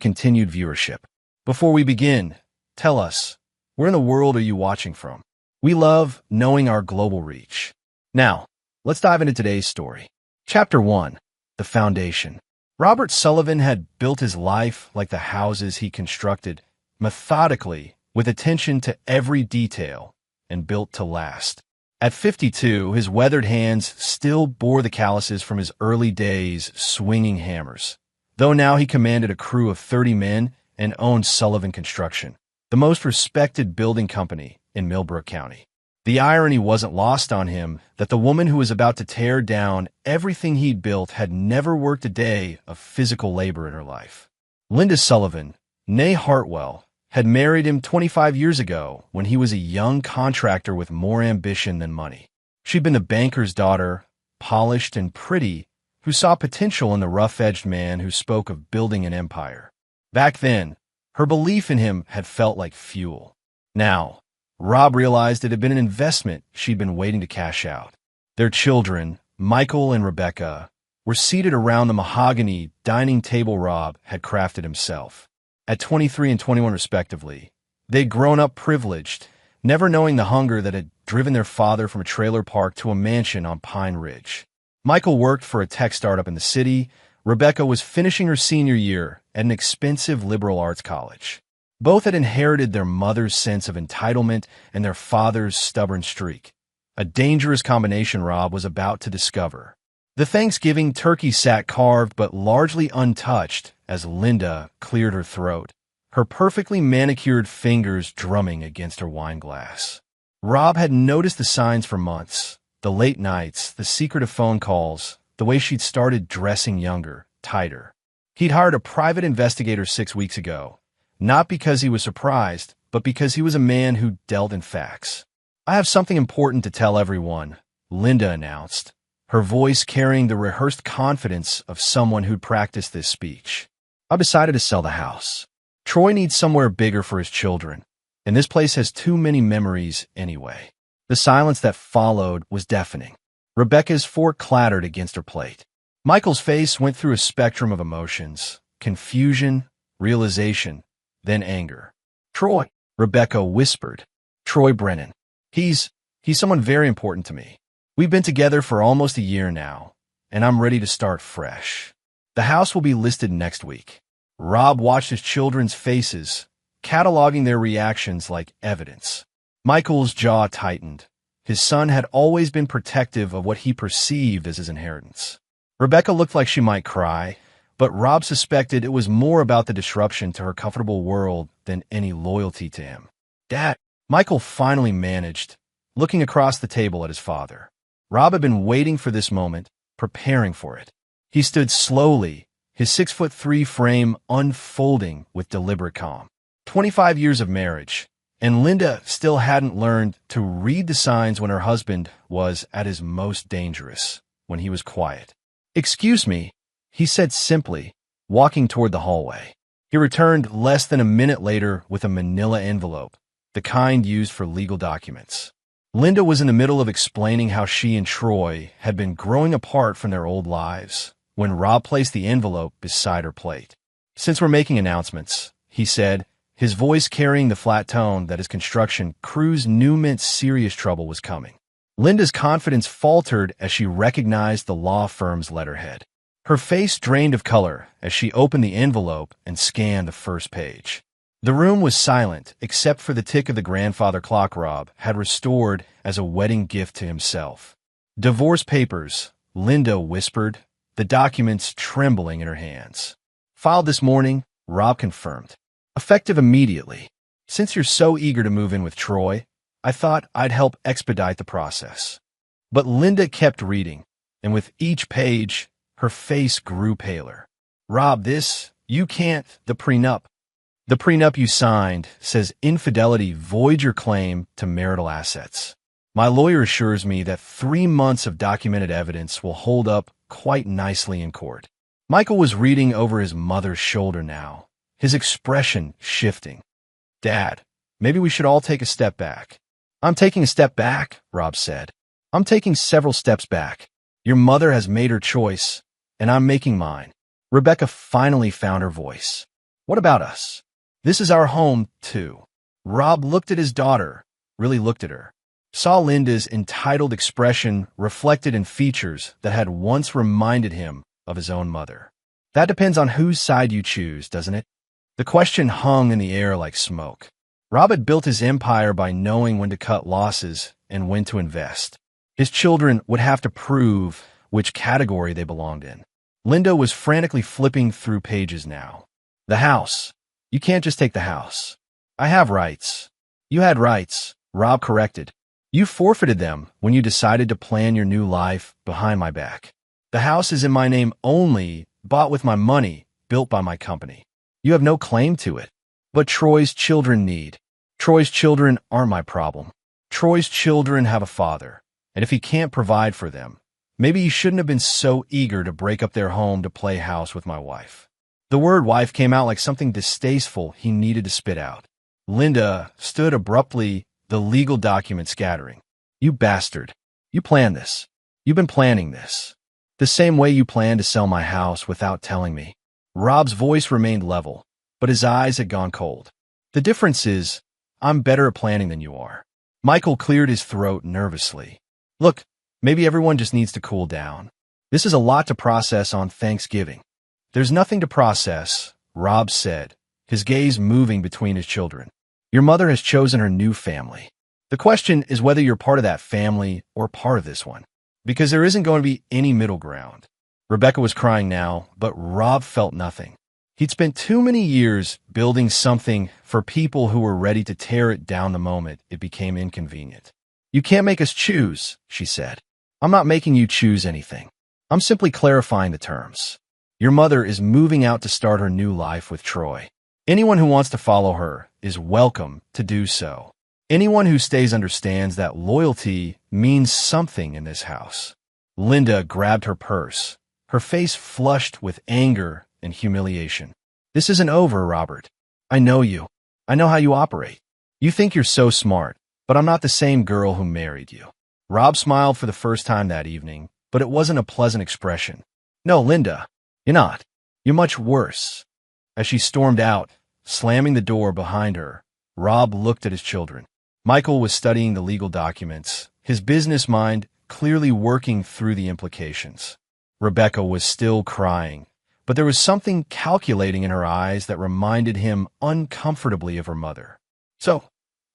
continued viewership. Before we begin, tell us, where in the world are you watching from? We love knowing our global reach. Now, let's dive into today's story. Chapter 1. The Foundation. Robert Sullivan had built his life like the houses he constructed, methodically, with attention to every detail, and built to last. At 52, his weathered hands still bore the calluses from his early days swinging hammers, though now he commanded a crew of 30 men and owned Sullivan Construction, the most respected building company in Millbrook County. The irony wasn't lost on him that the woman who was about to tear down everything he'd built had never worked a day of physical labor in her life. Linda Sullivan, née Hartwell, had married him 25 years ago when he was a young contractor with more ambition than money. She'd been the banker's daughter, polished and pretty, who saw potential in the rough-edged man who spoke of building an empire. Back then, her belief in him had felt like fuel. Now, Rob realized it had been an investment she'd been waiting to cash out. Their children, Michael and Rebecca, were seated around the mahogany dining table Rob had crafted himself. At 23 and 21 respectively, they'd grown up privileged, never knowing the hunger that had driven their father from a trailer park to a mansion on Pine Ridge. Michael worked for a tech startup in the city. Rebecca was finishing her senior year at an expensive liberal arts college. Both had inherited their mother's sense of entitlement and their father's stubborn streak, a dangerous combination Rob was about to discover. The Thanksgiving turkey sat carved but largely untouched as Linda cleared her throat, her perfectly manicured fingers drumming against her wine glass. Rob had noticed the signs for months, the late nights, the secretive phone calls, the way she'd started dressing younger, tighter. He'd hired a private investigator 6 weeks ago, not because he was surprised, but because he was a man who dealt in facts. "I have something important to tell everyone," Linda announced, her voice carrying the rehearsed confidence of someone who'd practiced this speech. "I've decided to sell the house. Troy needs somewhere bigger for his children, and this place has too many memories anyway." The silence that followed was deafening. Rebecca's fork clattered against her plate. Michael's face went through a spectrum of emotions: confusion, realization, then anger. "Troy," Rebecca whispered. "Troy Brennan. He's someone very important to me. We've been together for almost a year now, and I'm ready to start fresh. The house will be listed next week." Rob watched his children's faces, cataloging their reactions like evidence. Michael's jaw tightened. His son had always been protective of what he perceived as his inheritance. Rebecca looked like she might cry, but Rob suspected it was more about the disruption to her comfortable world than any loyalty to him. "Dad," Michael finally managed, looking across the table at his father. Rob had been waiting for this moment, preparing for it. He stood slowly, his 6'3" frame unfolding with deliberate calm. 25 years of marriage, and Linda still hadn't learned to read the signs when her husband was at his most dangerous, when he was quiet. "Excuse me," he said simply, walking toward the hallway. He returned less than a minute later with a manila envelope, the kind used for legal documents. Linda was in the middle of explaining how she and Troy had been growing apart from their old lives when Rob placed the envelope beside her plate. "Since we're making announcements," he said, his voice carrying the flat tone that his construction crews knew meant serious trouble was coming. Linda's confidence faltered as she recognized the law firm's letterhead. Her face drained of color as she opened the envelope and scanned the first page. The room was silent, except for the tick of the grandfather clock Rob had restored as a wedding gift to himself. "Divorce papers," Linda whispered, the documents trembling in her hands. "Filed this morning," Rob confirmed. "Effective immediately. Since you're so eager to move in with Troy, I thought I'd help expedite the process." But Linda kept reading, and with each page, her face grew paler. "Rob, you can't, the prenup. The prenup you signed says infidelity voids your claim to marital assets. My lawyer assures me that 3 months of documented evidence will hold up quite nicely in court." Michael was reading over his mother's shoulder now, his expression shifting. "Dad, maybe we should all take a step back." "I'm taking a step back," Rob said. "I'm taking several steps back. Your mother has made her choice, and I'm making mine." Rebecca finally found her voice. What about us? This is our home, too. Rob looked at his daughter, really looked at her, saw Linda's entitled expression reflected in features that had once reminded him of his own mother. That depends on whose side you choose, doesn't it? The question hung in the air like smoke. Rob had built his empire by knowing when to cut losses and when to invest. His children would have to prove which category they belonged in. Linda was frantically flipping through pages now. The house. You can't just take the house. I have rights. You had rights, Rob corrected. You forfeited them when you decided to plan your new life behind my back. The house is in my name only, bought with my money, built by my company. You have no claim to it. But Troy's children need. Troy's children aren't my problem. Troy's children have a father, and if he can't provide for them, maybe he shouldn't have been so eager to break up their home to play house with my wife. The word wife came out like something distasteful he needed to spit out. Linda stood abruptly, the legal document scattering. You bastard. You planned this. You've been planning this. The same way you planned to sell my house without telling me. Rob's voice remained level, but his eyes had gone cold. The difference is, I'm better at planning than you are. Michael cleared his throat nervously. Look, maybe everyone just needs to cool down. This is a lot to process on Thanksgiving. There's nothing to process, Rob said, his gaze moving between his children. Your mother has chosen her new family. The question is whether you're part of that family or part of this one, because there isn't going to be any middle ground. Rebecca was crying now, but Rob felt nothing. He'd spent too many years building something for people who were ready to tear it down the moment it became inconvenient. You can't make us choose, she said. I'm not making you choose anything. I'm simply clarifying the terms. Your mother is moving out to start her new life with Troy. Anyone who wants to follow her is welcome to do so. Anyone who stays understands that loyalty means something in this house. Linda grabbed her purse, her face flushed with anger and humiliation. This isn't over, Robert. I know you. I know how you operate. You think you're so smart, but I'm not the same girl who married you. Rob smiled for the first time that evening, but it wasn't a pleasant expression. No, Linda, you're not. You're much worse. As she stormed out, slamming the door behind her, Rob looked at his children. Michael was studying the legal documents, his business mind clearly working through the implications. Rebecca was still crying, but there was something calculating in her eyes that reminded him uncomfortably of her mother. So,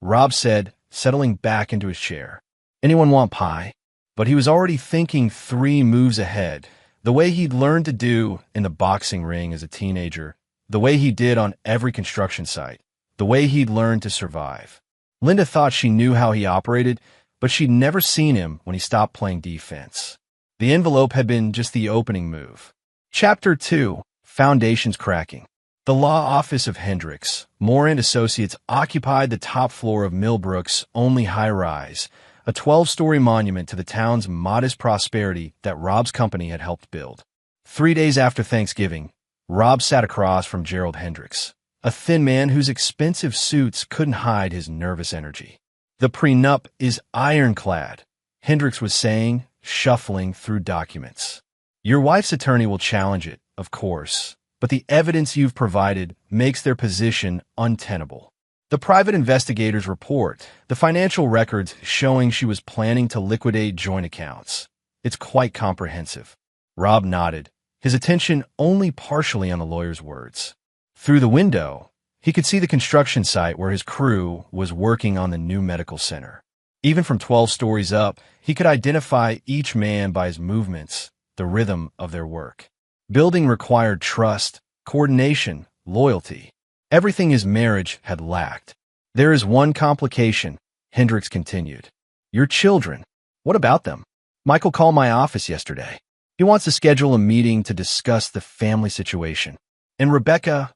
Rob said, settling back into his chair, anyone want pie? But he was already thinking 3 moves ahead, the way he'd learned to do in the boxing ring as a teenager, the way he did on every construction site, the way he'd learned to survive. Linda thought she knew how he operated, but she'd never seen him when he stopped playing defense. The envelope had been just the opening move. Chapter 2, Foundations Cracking. The law office of Hendricks, Moore & Associates occupied the top floor of Millbrook's only high-rise, a 12-story monument to the town's modest prosperity that Rob's company had helped build. 3 days after Thanksgiving, Rob sat across from Gerald Hendricks, a thin man whose expensive suits couldn't hide his nervous energy. The prenup is ironclad, Hendricks was saying, shuffling through documents. Your wife's attorney will challenge it, of course, but the evidence you've provided makes their position untenable. The private investigators report the financial records showing she was planning to liquidate joint accounts. It's quite comprehensive. Rob nodded, his attention only partially on the lawyer's words. Through the window, he could see the construction site where his crew was working on the new medical center. Even from 12 stories up, he could identify each man by his movements, the rhythm of their work. Building required trust, coordination, loyalty. Everything his marriage had lacked. There is one complication, Hendricks continued. Your children. What about them? Michael called my office yesterday. He wants to schedule a meeting to discuss the family situation. And Rebecca,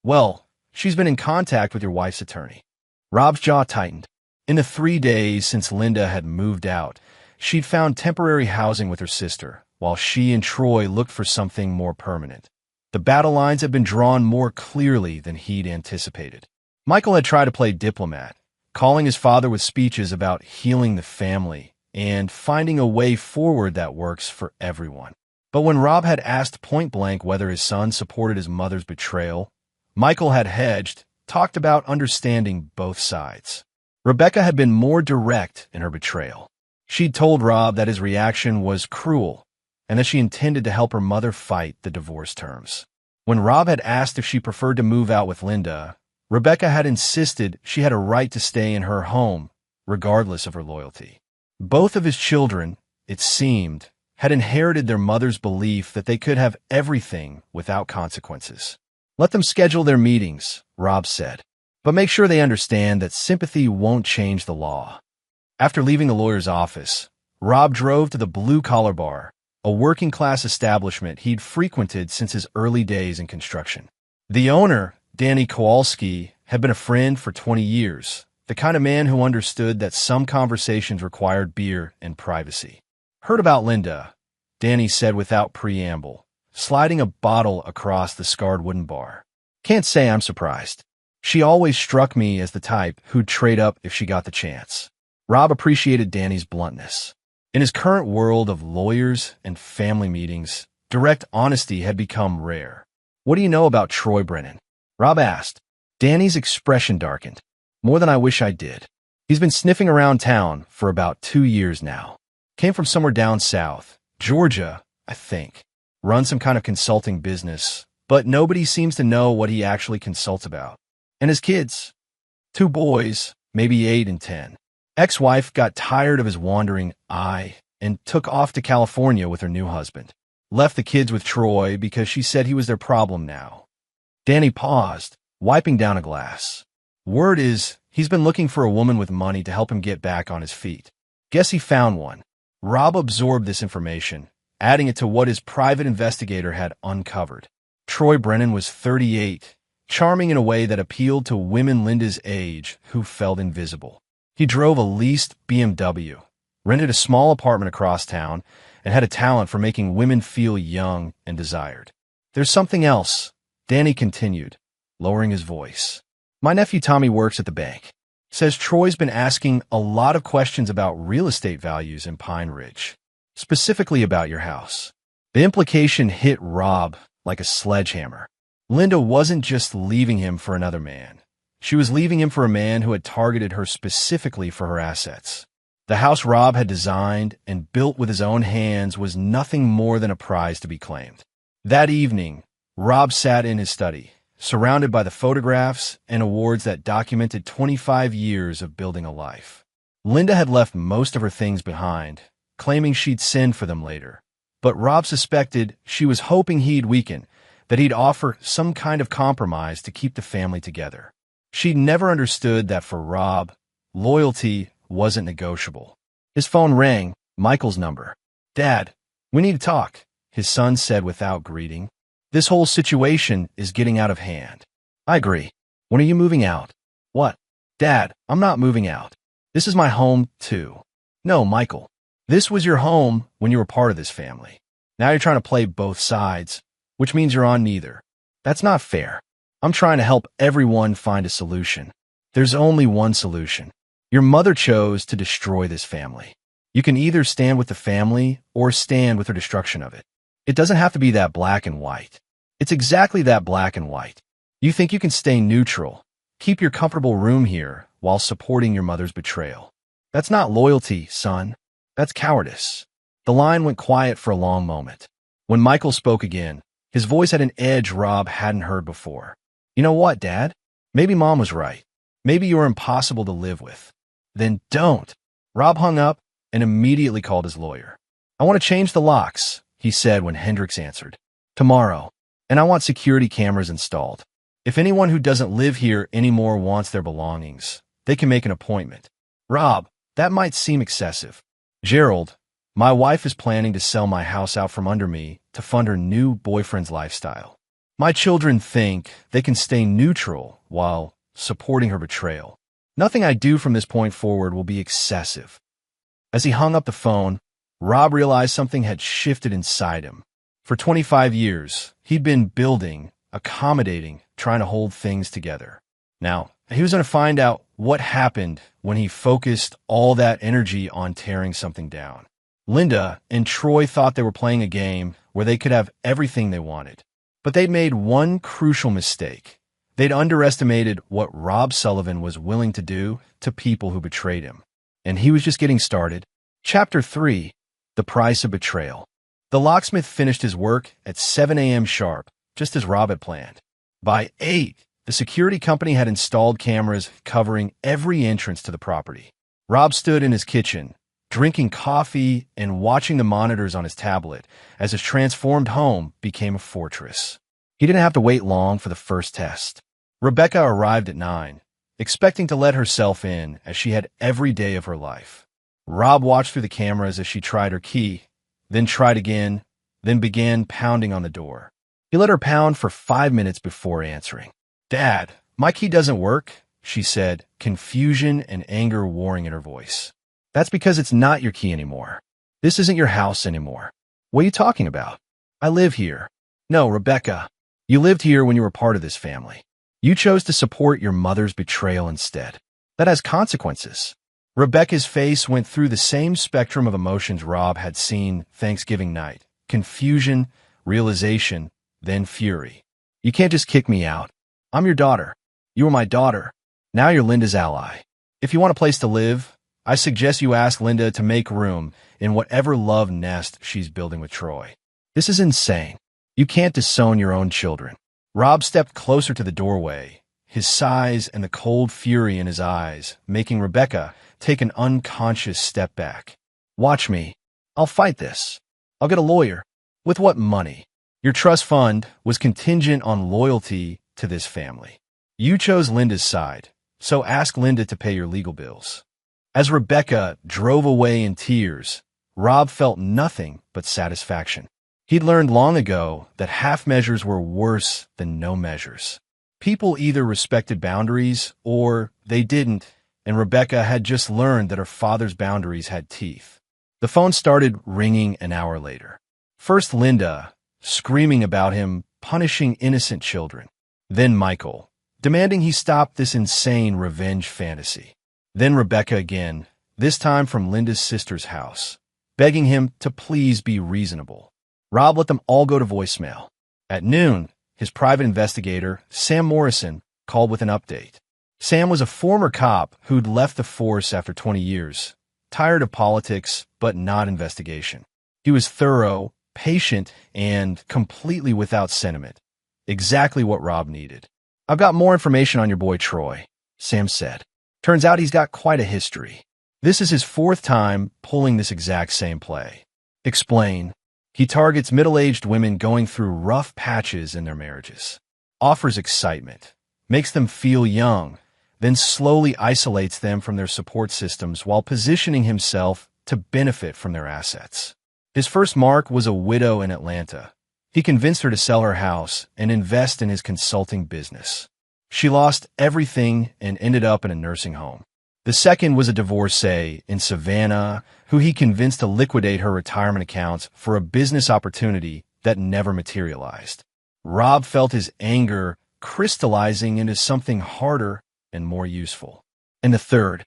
well, she's been in contact with your wife's attorney. Rob's jaw tightened. In the 3 days since Linda had moved out, she'd found temporary housing with her sister, while she and Troy looked for something more permanent. The battle lines had been drawn more clearly than he'd anticipated. Michael had tried to play diplomat, calling his father with speeches about healing the family and finding a way forward that works for everyone. But when Rob had asked point-blank whether his son supported his mother's betrayal, Michael had hedged, talked about understanding both sides. Rebecca had been more direct in her betrayal. She'd told Rob that his reaction was cruel and that she intended to help her mother fight the divorce terms. When Rob had asked if she preferred to move out with Linda, Rebecca had insisted she had a right to stay in her home, regardless of her loyalty. Both of his children, it seemed, had inherited their mother's belief that they could have everything without consequences. Let them schedule their meetings, Rob said, but make sure they understand that sympathy won't change the law. After leaving the lawyer's office, Rob drove to the Blue Collar Bar, a working-class establishment he'd frequented since his early days in construction. The owner, Danny Kowalski, had been a friend for 20 years, the kind of man who understood that some conversations required beer and privacy. Heard about Linda, Danny said without preamble, sliding a bottle across the scarred wooden bar. Can't say I'm surprised. She always struck me as the type who'd trade up if she got the chance. Rob appreciated Danny's bluntness. In his current world of lawyers and family meetings, direct honesty had become rare. What do you know about Troy Brennan? Rob asked. Danny's expression darkened. More than I wish I did. He's been sniffing around town for about 2 years now. Came from somewhere down south, Georgia, I think. Runs some kind of consulting business, but nobody seems to know what he actually consults about. And his kids? 2 boys, maybe 8 and 10. Ex-wife got tired of his wandering eye and took off to California with her new husband. Left the kids with Troy because she said he was their problem now. Danny paused, wiping down a glass. Word is, he's been looking for a woman with money to help him get back on his feet. Guess he found one. Rob absorbed this information, adding it to what his private investigator had uncovered. Troy Brennan was 38, charming in a way that appealed to women Linda's age who felt invisible. He drove a leased BMW, rented a small apartment across town, and had a talent for making women feel young and desired. There's something else, Danny continued, lowering his voice. My nephew Tommy works at the bank. Says Troy's been asking a lot of questions about real estate values in Pine Ridge, specifically about your house. The implication hit Rob like a sledgehammer. Linda wasn't just leaving him for another man. She was leaving him for a man who had targeted her specifically for her assets. The house Rob had designed and built with his own hands was nothing more than a prize to be claimed. That evening, Rob sat in his study, surrounded by the photographs and awards that documented 25 years of building a life. Linda had left most of her things behind, claiming she'd send for them later. But Rob suspected she was hoping he'd weaken, that he'd offer some kind of compromise to keep the family together. She'd never understood that for Rob, loyalty wasn't negotiable. His phone rang, Michael's number. Dad, we need to talk, his son said without greeting. This whole situation is getting out of hand. I agree. When are you moving out? What? Dad, I'm not moving out. This is my home, too. No, Michael. This was your home when you were part of this family. Now you're trying to play both sides, which means you're on neither. That's not fair. I'm trying to help everyone find a solution. There's only one solution. Your mother chose to destroy this family. You can either stand with the family or stand with her destruction of it. It doesn't have to be that black and white. It's exactly that black and white. You think you can stay neutral, keep your comfortable room here while supporting your mother's betrayal. That's not loyalty, son. That's cowardice. The line went quiet for a long moment. When Michael spoke again, his voice had an edge Rob hadn't heard before. You know what, Dad? Maybe Mom was right. Maybe you were impossible to live with. Then don't. Rob hung up and immediately called his lawyer. I want to change the locks, he said when Hendricks answered. Tomorrow. And I want security cameras installed. If anyone who doesn't live here anymore wants their belongings, they can make an appointment. Rob, that might seem excessive. Gerald, my wife is planning to sell my house out from under me to fund her new boyfriend's lifestyle. My children think they can stay neutral while supporting her betrayal. Nothing I do from this point forward will be excessive. As he hung up the phone, Rob realized something had shifted inside him. For 25 years, he'd been building, accommodating, trying to hold things together. Now, he was going to find out what happened when he focused all that energy on tearing something down. Linda and Troy thought they were playing a game where they could have everything they wanted. But they'd made one crucial mistake. They'd underestimated what Rob Sullivan was willing to do to people who betrayed him. And he was just getting started. Chapter 3. The Price of Betrayal. The locksmith finished his work at 7 a.m. sharp, just as Rob had planned. By 8, the security company had installed cameras covering every entrance to the property. Rob stood in his kitchen, drinking coffee and watching the monitors on his tablet as his transformed home became a fortress. He didn't have to wait long for the first test. Rebecca arrived at 9, expecting to let herself in as she had every day of her life. Rob watched through the cameras as she tried her key, then tried again, then began pounding on the door. He let her pound for 5 minutes before answering. "Dad, my key doesn't work," she said, confusion and anger warring in her voice. "That's because it's not your key anymore. This isn't your house anymore. What are you talking about? I live here." "No, Rebecca. You lived here when you were part of this family. You chose to support your mother's betrayal instead. That has consequences." Rebecca's face went through the same spectrum of emotions Rob had seen Thanksgiving night. Confusion, realization, then fury. "You can't just kick me out. I'm your daughter. You were my daughter. Now you're Linda's ally. If you want a place to live, I suggest you ask Linda to make room in whatever love nest she's building with Troy. This is insane. You can't disown your own children." Rob stepped closer to the doorway, his size and the cold fury in his eyes making Rebecca take an unconscious step back. "Watch me. I'll fight this. I'll get a lawyer." "With what money? Your trust fund was contingent on loyalty to this family. You chose Linda's side, so ask Linda to pay your legal bills." As Rebecca drove away in tears, Rob felt nothing but satisfaction. He'd learned long ago that half measures were worse than no measures. People either respected boundaries or they didn't, and Rebecca had just learned that her father's boundaries had teeth. The phone started ringing an hour later. First Linda, screaming about him punishing innocent children. Then Michael, demanding he stop this insane revenge fantasy. Then Rebecca again, this time from Linda's sister's house, begging him to please be reasonable. Rob let them all go to voicemail. At noon, his private investigator, Sam Morrison, called with an update. Sam was a former cop who'd left the force after 20 years, tired of politics but not investigation. He was thorough, patient, and completely without sentiment. Exactly what Rob needed. "I've got more information on your boy Troy," Sam said. "Turns out he's got quite a history. This is his 4th time pulling this exact same play." "Explain." "He targets middle-aged women going through rough patches in their marriages, offers excitement, makes them feel young, then slowly isolates them from their support systems while positioning himself to benefit from their assets. His first mark was a widow in Atlanta. He convinced her to sell her house and invest in his consulting business. She lost everything and ended up in a nursing home. The second was a divorcee in Savannah who he convinced to liquidate her retirement accounts for a business opportunity that never materialized. Rob felt his anger crystallizing into something harder and more useful. And the third,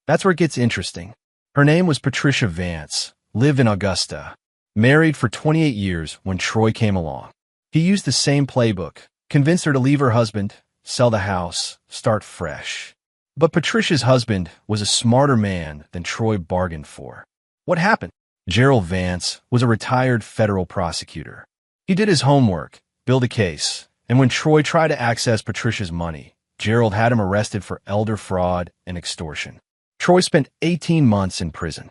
that's where it gets interesting. Her name was Patricia Vance, lived in Augusta, married for 28 years when Troy came along. He used the same playbook, convinced her to leave her husband, sell the house, start fresh. But Patricia's husband was a smarter man than Troy bargained for. What happened? Gerald Vance was a retired federal prosecutor. He did his homework, built a case, and when Troy tried to access Patricia's money, Gerald had him arrested for elder fraud and extortion. Troy spent 18 months in prison.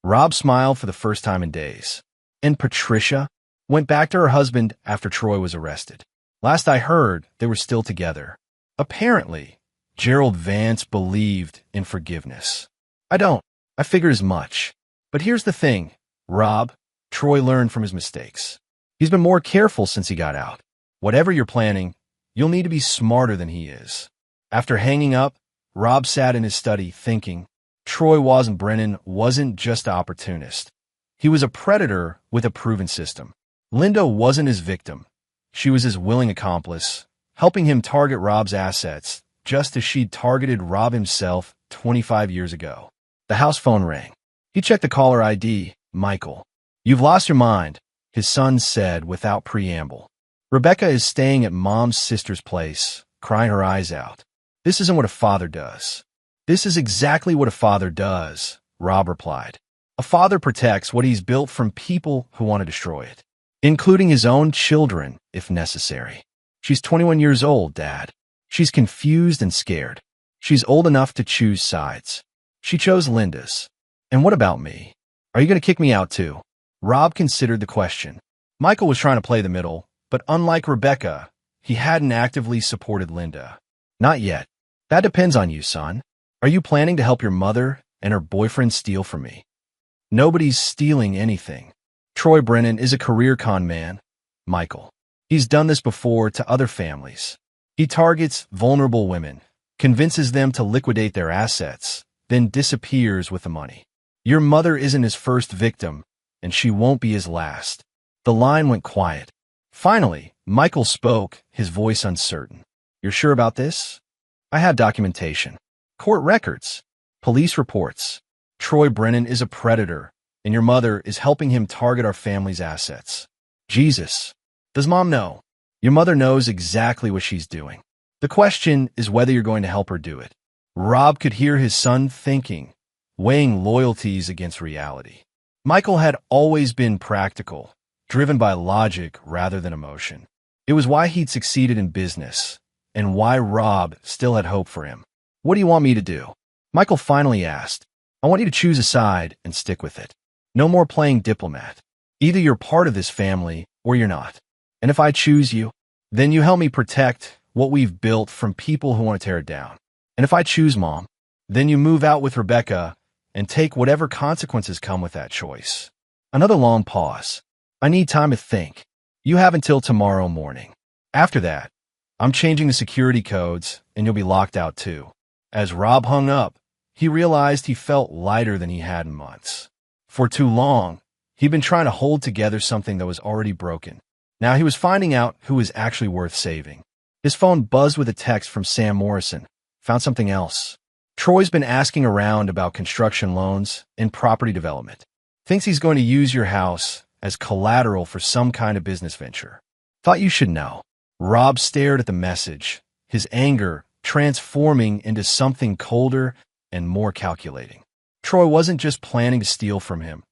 Rob smiled for the first time in days. And Patricia went back to her husband after Troy was arrested. Last I heard, they were still together. Apparently, Gerald Vance believed in forgiveness. I don't. I figured as much. But here's the thing, Rob. Troy learned from his mistakes. He's been more careful since he got out. Whatever you're planning, you'll need to be smarter than he is. After hanging up, Rob sat in his study thinking. Troy Brennan wasn't just an opportunist. He was a predator with a proven system. Linda wasn't his victim. She was his willing accomplice, helping him target Rob's assets, just as she'd targeted Rob himself 25 years ago. The house phone rang. He checked the caller ID, Michael. "You've lost your mind," his son said without preamble. "Rebecca is staying at Mom's sister's place, crying her eyes out. This isn't what a father does. This is exactly what a father does, Rob replied. A father protects what he's built from people who want to destroy it, including his own children, if necessary. She's 21 years old, Dad. She's confused and scared. She's old enough to choose sides. She chose Linda's. And what about me? Are you going to kick me out too? Rob considered the question. Michael was trying to play the middle, but unlike Rebecca, he hadn't actively supported Linda. Not yet. That depends on you, son. Are you planning to help your mother and her boyfriend steal from me? Nobody's stealing anything. Troy Brennan is a career con man, Michael. He's done this before to other families. He targets vulnerable women, convinces them to liquidate their assets, then disappears with the money. Your mother isn't his first victim, and she won't be his last. The line went quiet. Finally, Michael spoke, his voice uncertain. You're sure about this? I have documentation. Court records. Police reports. Troy Brennan is a predator, and your mother is helping him target our family's assets. Jesus. Does Mom know? Your mother knows exactly what she's doing. The question is whether you're going to help her do it. Rob could hear his son thinking, weighing loyalties against reality. Michael had always been practical, driven by logic rather than emotion. It was why he'd succeeded in business, and why Rob still had hope for him. What do you want me to do? Michael finally asked. I want you to choose a side and stick with it. No more playing diplomat. Either you're part of this family or you're not. And if I choose you, then you help me protect what we've built from people who want to tear it down. And if I choose Mom, then you move out with Rebecca and take whatever consequences come with that choice. Another long pause. I need time to think. You have until tomorrow morning. After that, I'm changing the security codes and you'll be locked out too. As Rob hung up, he realized he felt lighter than he had in months. For too long, he'd been trying to hold together something that was already broken. Now he was finding out who was actually worth saving. His phone buzzed with a text from Sam Morrison. Found something else. Troy's been asking around about construction loans and property development. Thinks he's going to use your house as collateral for some kind of business venture. Thought you should know. Rob stared at the message, his anger transforming into something colder and more calculating. Troy wasn't just planning to steal from him.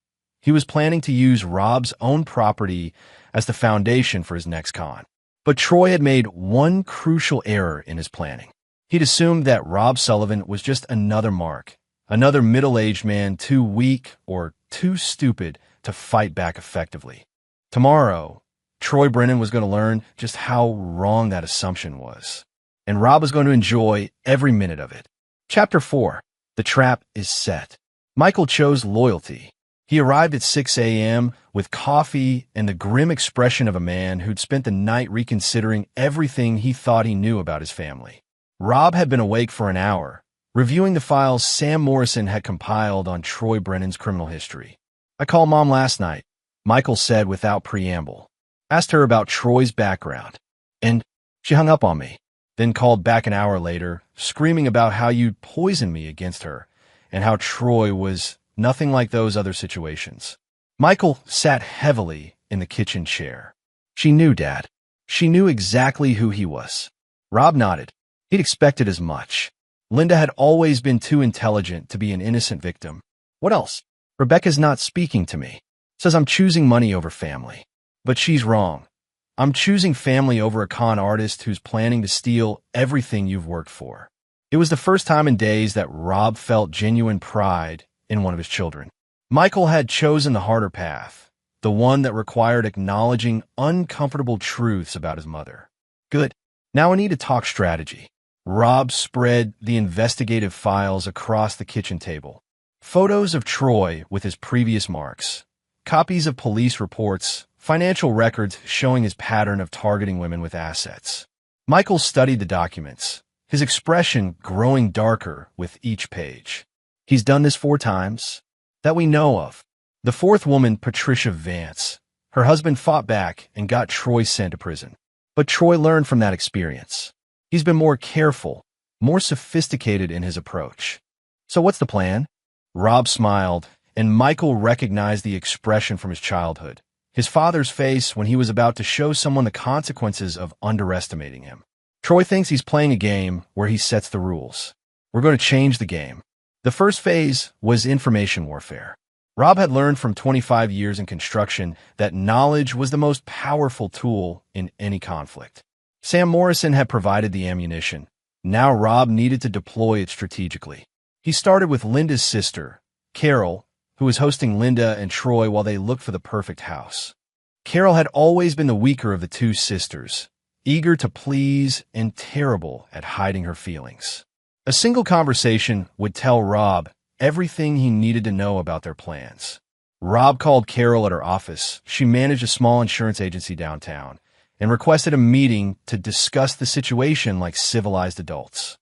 He was planning to use Rob's own property as the foundation for his next con. But Troy had made one crucial error in his planning. He'd assumed that Rob Sullivan was just another Mark, another middle-aged man too weak or too stupid to fight back effectively. Tomorrow, Troy Brennan was going to learn just how wrong that assumption was. And Rob was going to enjoy every minute of it. Chapter 4. The trap is set. Michael chose loyalty. He arrived at 6 a.m. with coffee and the grim expression of a man who'd spent the night reconsidering everything he thought he knew about his family. Rob had been awake for an hour, reviewing the files Sam Morrison had compiled on Troy Brennan's criminal history. I called Mom last night, Michael said without preamble. Asked her about Troy's background. And she hung up on me, then called back an hour later, screaming about how you'd poisoned me against her, and how Troy was nothing like those other situations. Michael sat heavily in the kitchen chair. She knew, Dad. She knew exactly who he was. Rob nodded. He'd expected as much. Linda had always been too intelligent to be an innocent victim. What else? Rebecca's not speaking to me. Says I'm choosing money over family. But she's wrong. I'm choosing family over a con artist who's planning to steal everything you've worked for. It was the first time in days that Rob felt genuine pride in one of his children. Michael had chosen the harder path, the one that required acknowledging uncomfortable truths about his mother. Good. Now I need to talk strategy. Rob spread the investigative files across the kitchen table. Photos of Troy with his previous marks, copies of police reports, financial records showing his pattern of targeting women with assets. Michael studied the documents, his expression growing darker with each page. He's done this 4 times, that we know of. The 4th woman, Patricia Vance. Her husband fought back and got Troy sent to prison. But Troy learned from that experience. He's been more careful, more sophisticated in his approach. So what's the plan? Rob smiled, and Michael recognized the expression from his childhood. His father's face when he was about to show someone the consequences of underestimating him. Troy thinks he's playing a game where he sets the rules. We're going to change the game. The first phase was information warfare. Rob had learned from 25 years in construction that knowledge was the most powerful tool in any conflict. Sam Morrison had provided the ammunition. Now Rob needed to deploy it strategically. He started with Linda's sister, Carol, who was hosting Linda and Troy while they looked for the perfect house. Carol had always been the weaker of the two sisters, eager to please and terrible at hiding her feelings. A single conversation would tell Rob everything he needed to know about their plans. Rob called Carol at her office. She managed a small insurance agency downtown and requested a meeting to discuss the situation like civilized adults.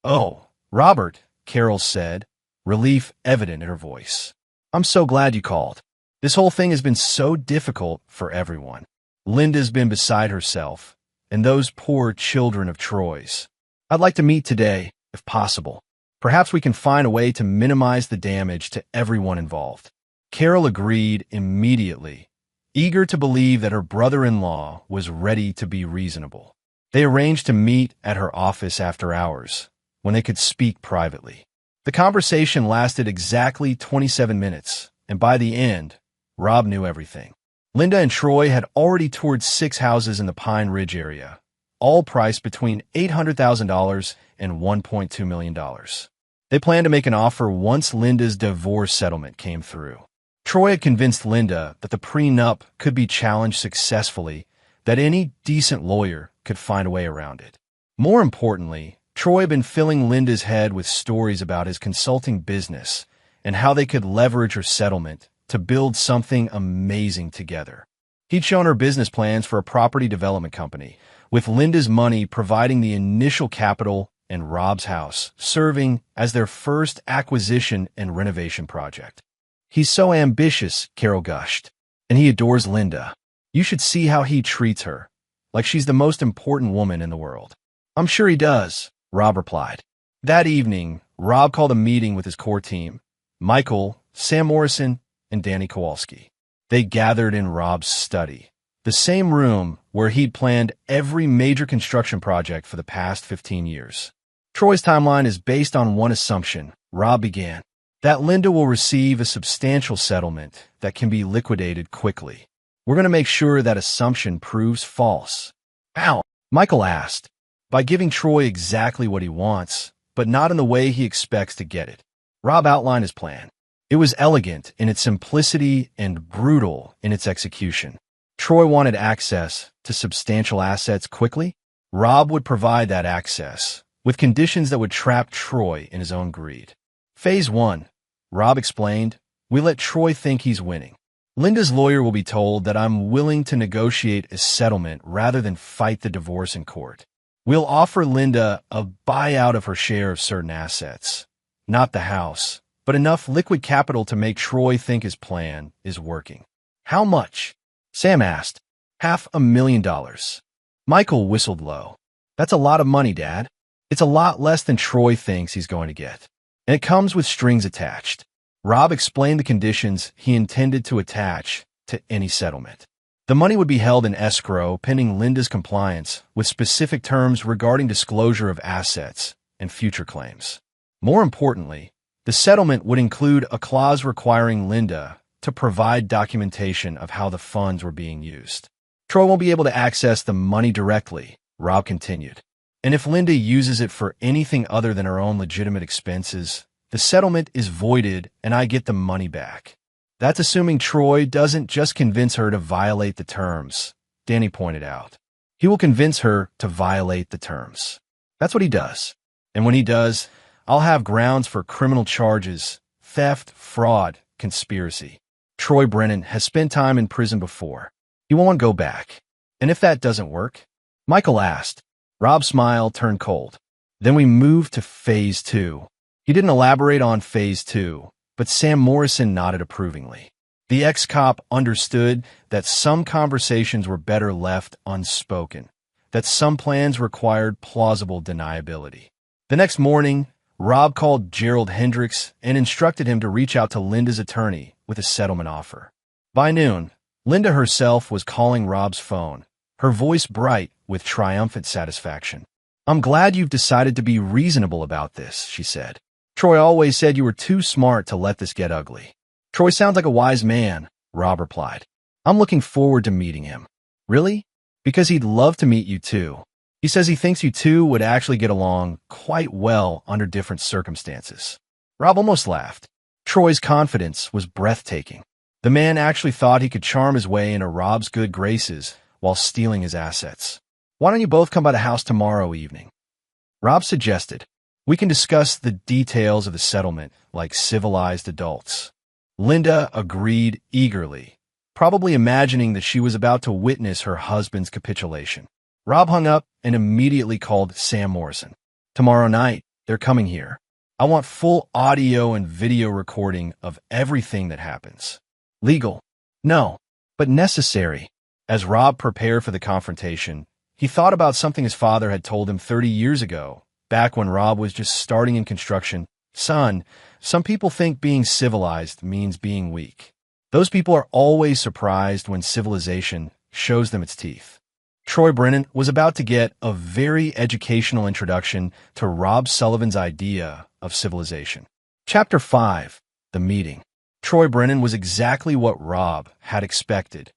"Oh, Robert," Carol said, relief evident in her voice. "I'm so glad you called. This whole thing has been so difficult for everyone. Linda's been beside herself, and those poor children of Troy's. I'd like to meet today, if possible. Perhaps we can find a way to minimize the damage to everyone involved." Carol agreed immediately, eager to believe that her brother-in-law was ready to be reasonable. They arranged to meet at her office after hours, when they could speak privately. The conversation lasted exactly 27 minutes, and by the end, Rob knew everything. Linda and Troy had already toured 6 houses in the Pine Ridge area, all priced between $800,000 and $1.2 million. They planned to make an offer once Linda's divorce settlement came through. Troy had convinced Linda that the prenup could be challenged successfully, that any decent lawyer could find a way around it. More importantly, Troy had been filling Linda's head with stories about his consulting business and how they could leverage her settlement to build something amazing together. He'd shown her business plans for a property development company, with Linda's money providing the initial capital and Rob's house serving as their first acquisition and renovation project. "He's so ambitious," Carol gushed, "and he adores Linda. You should see how he treats her, like she's the most important woman in the world." "I'm sure he does," Rob replied. That evening, Rob called a meeting with his core team, Michael, Sam Morrison, and Danny Kowalski. They gathered in Rob's study, the same room where he'd planned every major construction project for the past 15 years. "Troy's timeline is based on one assumption," Rob began, "that Linda will receive a substantial settlement that can be liquidated quickly. We're going to make sure that assumption proves false." "How?" Michael asked. "By giving Troy exactly what he wants, but not in the way he expects to get it." Rob outlined his plan. It was elegant in its simplicity and brutal in its execution. Troy wanted access to substantial assets quickly. Rob would provide that access, with conditions that would trap Troy in his own greed. Phase 1, Rob explained, we let Troy think he's winning. Linda's lawyer will be told that I'm willing to negotiate a settlement rather than fight the divorce in court. We'll offer Linda a buyout of her share of certain assets. Not the house, but enough liquid capital to make Troy think his plan is working. "How much?" Sam asked. $500,000. Michael whistled low. "That's a lot of money, Dad. It's a lot less than Troy thinks he's going to get. And it comes with strings attached." Rob explained the conditions he intended to attach to any settlement. The money would be held in escrow pending Linda's compliance with specific terms regarding disclosure of assets and future claims. More importantly, the settlement would include a clause requiring Linda to provide documentation of how the funds were being used. "Troy won't be able to access the money directly," Rob continued. "And if Linda uses it for anything other than her own legitimate expenses, the settlement is voided and I get the money back." "That's assuming Troy doesn't just convince her to violate the terms," Danny pointed out. "He will convince her to violate the terms. That's what he does. And when he does, I'll have grounds for criminal charges, theft, fraud, conspiracy. Troy Brennan has spent time in prison before. He won't go back. And if that doesn't work?" Michael asked. Rob's smile turned cold. "Then we moved to Phase 2. He didn't elaborate on Phase 2, but Sam Morrison nodded approvingly. The ex-cop understood that some conversations were better left unspoken, that some plans required plausible deniability. The next morning, Rob called Gerald Hendricks and instructed him to reach out to Linda's attorney with a settlement offer. By noon, Linda herself was calling Rob's phone, her voice bright with triumphant satisfaction. I'm glad you've decided to be reasonable about this, she said. Troy always said you were too smart to let this get ugly. Troy sounds like a wise man, Rob replied. I'm looking forward to meeting him. Really? Because he'd love to meet you too. He says he thinks you two would actually get along quite well under different circumstances. Rob almost laughed. Troy's confidence was breathtaking. The man actually thought he could charm his way into Rob's good graces while stealing his assets. Why don't you both come by the house tomorrow evening? Rob suggested. We can discuss the details of the settlement like civilized adults. Linda agreed eagerly, probably imagining that she was about to witness her husband's capitulation. Rob hung up and immediately called Sam Morrison. Tomorrow night, they're coming here. I want full audio and video recording of everything that happens. Legal? No, but necessary. As Rob prepared for the confrontation, he thought about something his father had told him 30 years ago, back when Rob was just starting in construction. Son, some people think being civilized means being weak. Those people are always surprised when civilization shows them its teeth. Troy Brennan was about to get a very educational introduction to Rob Sullivan's idea of civilization. Chapter 5, The Meeting. Troy Brennan was exactly what Rob had expected.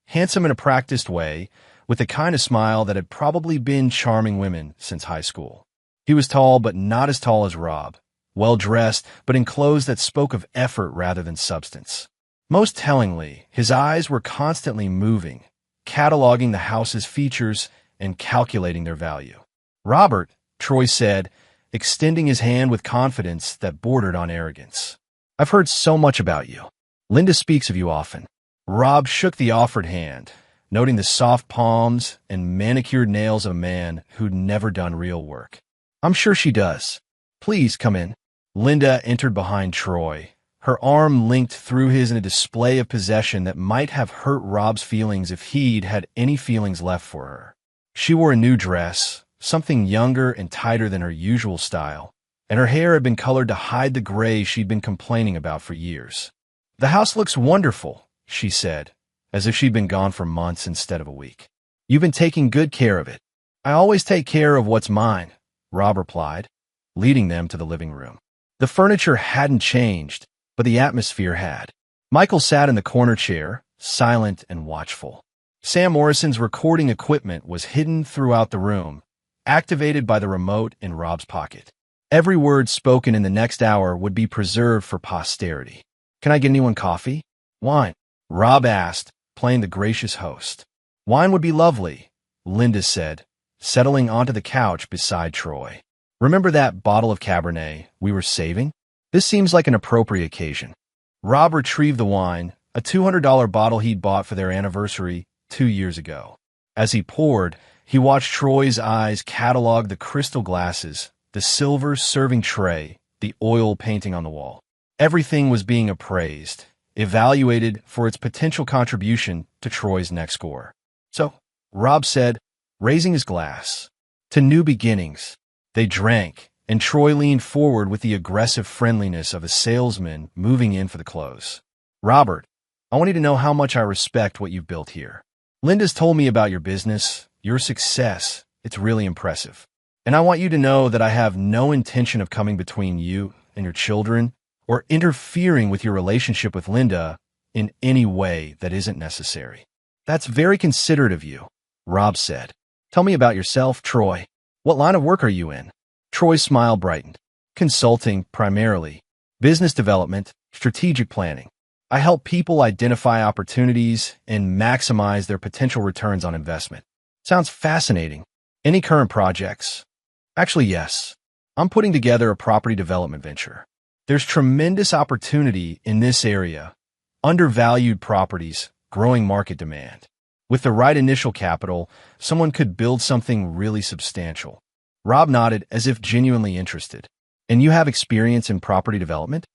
Handsome in a practiced way, with the kind of smile that had probably been charming women since high school. He was tall, but not as tall as Rob. Well-dressed, but in clothes that spoke of effort rather than substance. Most tellingly, his eyes were constantly moving, cataloging the house's features and calculating their value. Robert, Troy said, extending his hand with confidence that bordered on arrogance. I've heard so much about you. Linda speaks of you often. Rob shook the offered hand, noting the soft palms and manicured nails of a man who'd never done real work. I'm sure she does. Please come in. Linda entered behind Troy, her arm linked through his in a display of possession that might have hurt Rob's feelings if he'd had any feelings left for her. She wore a new dress, something younger and tighter than her usual style, and her hair had been colored to hide the gray she'd been complaining about for years. The house looks wonderful, she said, as if she'd been gone for months instead of a week. You've been taking good care of it. I always take care of what's mine, Rob replied, leading them to the living room. The furniture hadn't changed, but the atmosphere had. Michael sat in the corner chair, silent and watchful. Sam Morrison's recording equipment was hidden throughout the room, activated by the remote in Rob's pocket. Every word spoken in the next hour would be preserved for posterity. Can I get anyone coffee? Wine? Rob asked, playing the gracious host. Wine would be lovely, Linda said, settling onto the couch beside Troy. Remember that bottle of Cabernet we were saving? This seems like an appropriate occasion. Rob retrieved the wine, a $200 bottle he'd bought for their anniversary 2 years ago. As he poured, he watched Troy's eyes catalog the crystal glasses, the silver serving tray, the oil painting on the wall. Everything was being appraised, evaluated for its potential contribution to Troy's next score. So, Rob said, raising his glass, to new beginnings. They drank, and Troy leaned forward with the aggressive friendliness of a salesman moving in for the close. Robert, I want you to know how much I respect what you've built here. Linda's told me about your business, your success. It's really impressive. And I want you to know that I have no intention of coming between you and your children or interfering with your relationship with Linda in any way that isn't necessary. That's very considerate of you, Rob said. Tell me about yourself, Troy. What line of work are you in? Troy's smile brightened. Consulting, primarily. Business development, strategic planning. I help people identify opportunities and maximize their potential returns on investment. Sounds fascinating. Any current projects? Actually, yes. I'm putting together a property development venture. There's tremendous opportunity in this area. Undervalued properties, growing market demand. With the right initial capital, someone could build something really substantial. Rob nodded as if genuinely interested. And you have experience in property development?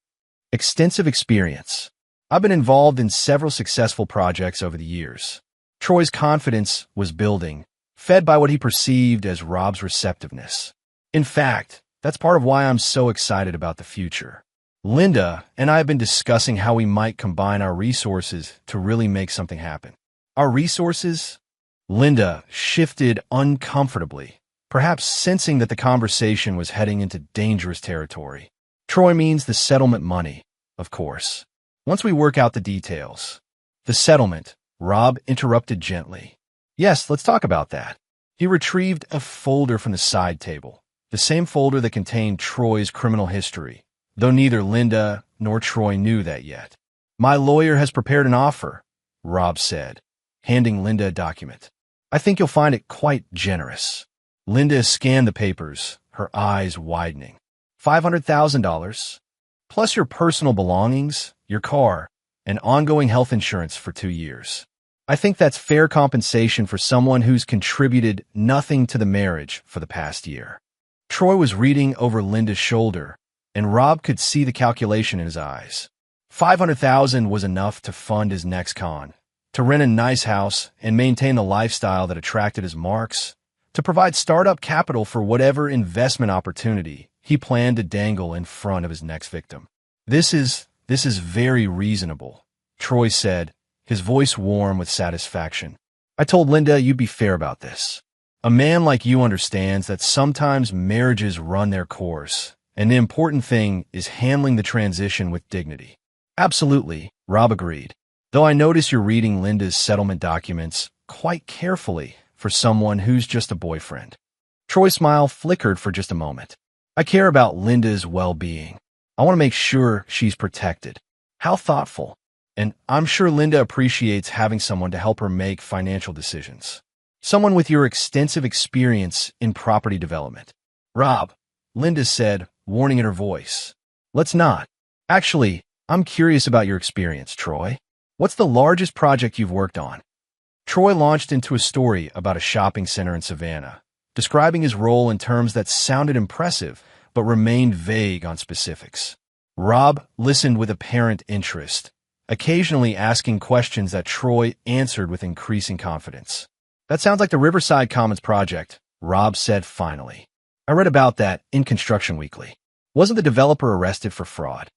Extensive experience. I've been involved in several successful projects over the years. Troy's confidence was building, fed by what he perceived as Rob's receptiveness. In fact, that's part of why I'm so excited about the future. Linda and I have been discussing how we might combine our resources to really make something happen. Our resources? Linda shifted uncomfortably, perhaps sensing that the conversation was heading into dangerous territory. Troy means the settlement money, of course. Once we work out the details. The settlement, Rob interrupted gently. Yes, let's talk about that. He retrieved a folder from the side table, the same folder that contained Troy's criminal history, though neither Linda nor Troy knew that yet. My lawyer has prepared an offer, Rob said, handing Linda a document. I think you'll find it quite generous. Linda scanned the papers, her eyes widening. $500,000, plus your personal belongings, your car, and ongoing health insurance for 2 years. I think that's fair compensation for someone who's contributed nothing to the marriage for the past year. Troy was reading over Linda's shoulder, and Rob could see the calculation in his eyes. $500,000 was enough to fund his next con, to rent a nice house and maintain the lifestyle that attracted his marks, to provide startup capital for whatever investment opportunity he planned to dangle in front of his next victim. This is very reasonable, Troy said, his voice warm with satisfaction. I told Linda you'd be fair about this. A man like you understands that sometimes marriages run their course, and the important thing is handling the transition with dignity. Absolutely, Rob agreed, though I notice you're reading Linda's settlement documents quite carefully for someone who's just a boyfriend. Troy's smile flickered for just a moment. I care about Linda's well-being. I want to make sure she's protected. How thoughtful. And I'm sure Linda appreciates having someone to help her make financial decisions. Someone with your extensive experience in property development. Rob, Linda said, warning in her voice. Let's not. Actually, I'm curious about your experience, Troy. What's the largest project you've worked on? Troy launched into a story about a shopping center in Savannah, describing his role in terms that sounded impressive but remained vague on specifics. Rob listened with apparent interest, occasionally asking questions that Troy answered with increasing confidence. That sounds like the Riverside Commons project, Rob said finally. I read about that in Construction Weekly. Wasn't the developer arrested for fraud?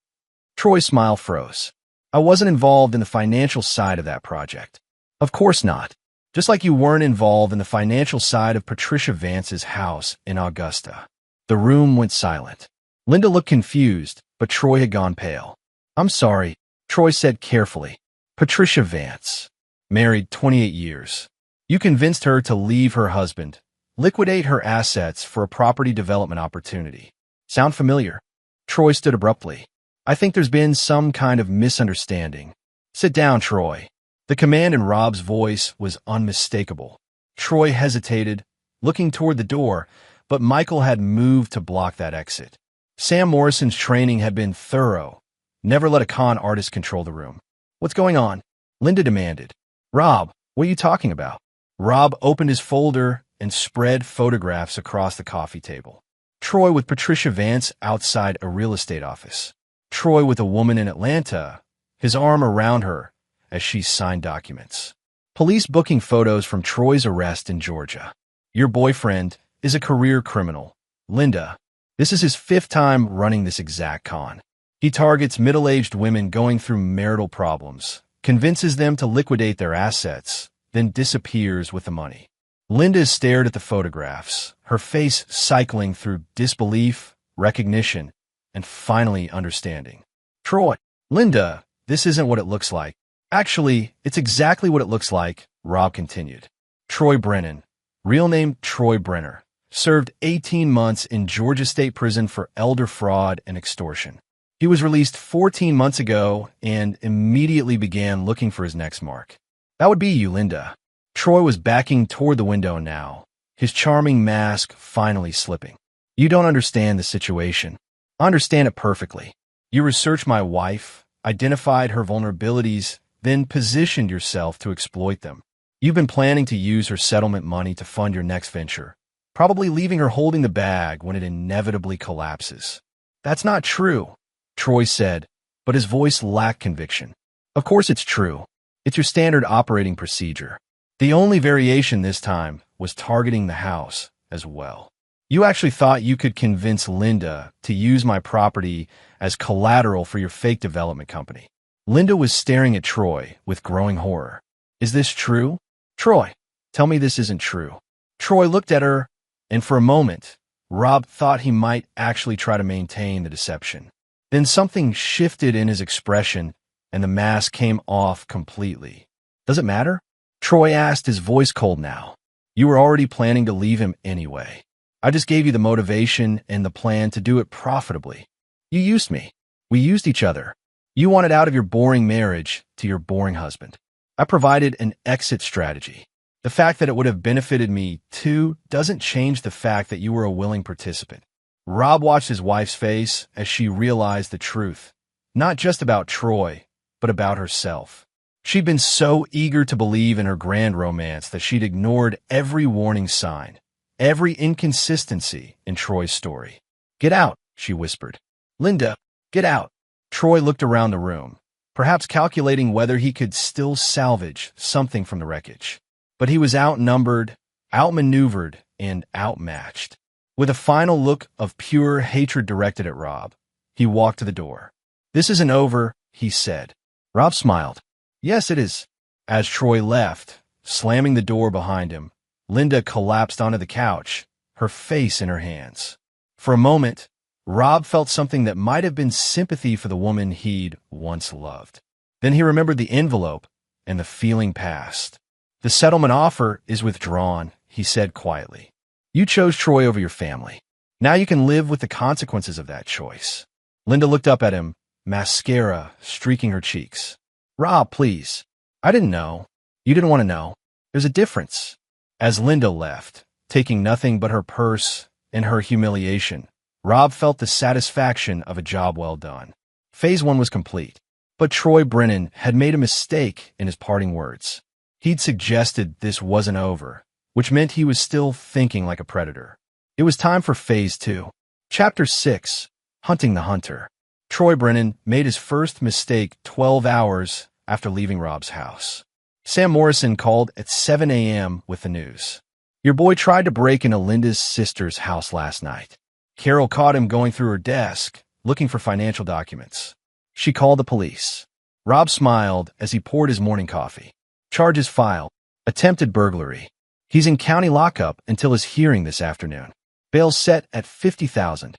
Troy's smile froze. I wasn't involved in the financial side of that project. Of course not. Just like you weren't involved in the financial side of Patricia Vance's house in Augusta. The room went silent. Linda looked confused, but Troy had gone pale. I'm sorry, Troy said carefully. Patricia Vance. Married 28 years. You convinced her to leave her husband, liquidate her assets for a property development opportunity. Sound familiar? Troy stood abruptly. I think there's been some kind of misunderstanding. Sit down, Troy. The command in Rob's voice was unmistakable. Troy hesitated, looking toward the door, but Michael had moved to block that exit. Sam Morrison's training had been thorough. Never let a con artist control the room. What's going on? Linda demanded. Rob, what are you talking about? Rob opened his folder and spread photographs across the coffee table. Troy with Patricia Vance outside a real estate office. Troy with a woman in Atlanta, his arm around her as she signed documents. Police booking photos from Troy's arrest in Georgia. Your boyfriend is a career criminal. Linda, this is his 5th time running this exact con. He targets middle-aged women going through marital problems, convinces them to liquidate their assets, then disappears with the money. Linda stared at the photographs, her face cycling through disbelief, recognition, and finally understanding. Troy, Linda, this isn't what it looks like. Actually, it's exactly what it looks like, Rob continued. Troy Brennan, real name Troy Brenner, served 18 months in Georgia State Prison for elder fraud and extortion. He was released 14 months ago and immediately began looking for his next mark. That would be you, Linda. Troy was backing toward the window now, his charming mask finally slipping. You don't understand the situation. I understand it perfectly. You researched my wife, identified her vulnerabilities, then positioned yourself to exploit them. You've been planning to use her settlement money to fund your next venture, probably leaving her holding the bag when it inevitably collapses. That's not true, Troy said, but his voice lacked conviction. Of course it's true. It's your standard operating procedure. The only variation this time was targeting the house as well. You actually thought you could convince Linda to use my property as collateral for your fake development company. Linda was staring at Troy with growing horror. Is this true? Troy, tell me this isn't true. Troy looked at her, And for a moment, Rob thought he might actually try to maintain the deception. Then something shifted in his expression, and the mask came off completely. Does it matter? Troy asked, his voice cold now. You were already planning to leave him anyway. I just gave you the motivation and the plan to do it profitably. You used me. We used each other. You wanted out of your boring marriage to your boring husband. I provided an exit strategy. The fact that it would have benefited me too doesn't change the fact that you were a willing participant. Rob watched his wife's face as she realized the truth, not just about Troy, but about herself. She'd been so eager to believe in her grand romance that she'd ignored every warning sign, every inconsistency in Troy's story. Get out, she whispered. Linda, get out. Troy looked around the room, perhaps calculating whether he could still salvage something from the wreckage. But he was outnumbered, outmaneuvered, and outmatched. With a final look of pure hatred directed at Rob, he walked to the door. This isn't over, he said. Rob smiled. Yes, it is. As Troy left, slamming the door behind him, Linda collapsed onto the couch, her face in her hands. For a moment, Rob felt something that might have been sympathy for the woman he'd once loved. Then he remembered the envelope, and the feeling passed. The settlement offer is withdrawn, he said quietly. You chose Troy over your family. Now you can live with the consequences of that choice. Linda looked up at him, mascara streaking her cheeks. Rob, please. I didn't know. You didn't want to know. There's a difference. As Linda left, taking nothing but her purse and her humiliation, Rob felt the satisfaction of a job well done. Phase 1 was complete. But Troy Brennan had made a mistake in his parting words. He'd suggested this wasn't over, which meant he was still thinking like a predator. It was time for Phase 2. Chapter 6, Hunting the Hunter. Troy Brennan made his first mistake 12 hours after leaving Rob's house. Sam Morrison called at 7 a.m. with the news. Your boy tried to break into Linda's sister's house last night. Carol caught him going through her desk, looking for financial documents. She called the police. Rob smiled as he poured his morning coffee. Charges filed. Attempted burglary. He's in county lockup until his hearing this afternoon. Bail set at $50,000.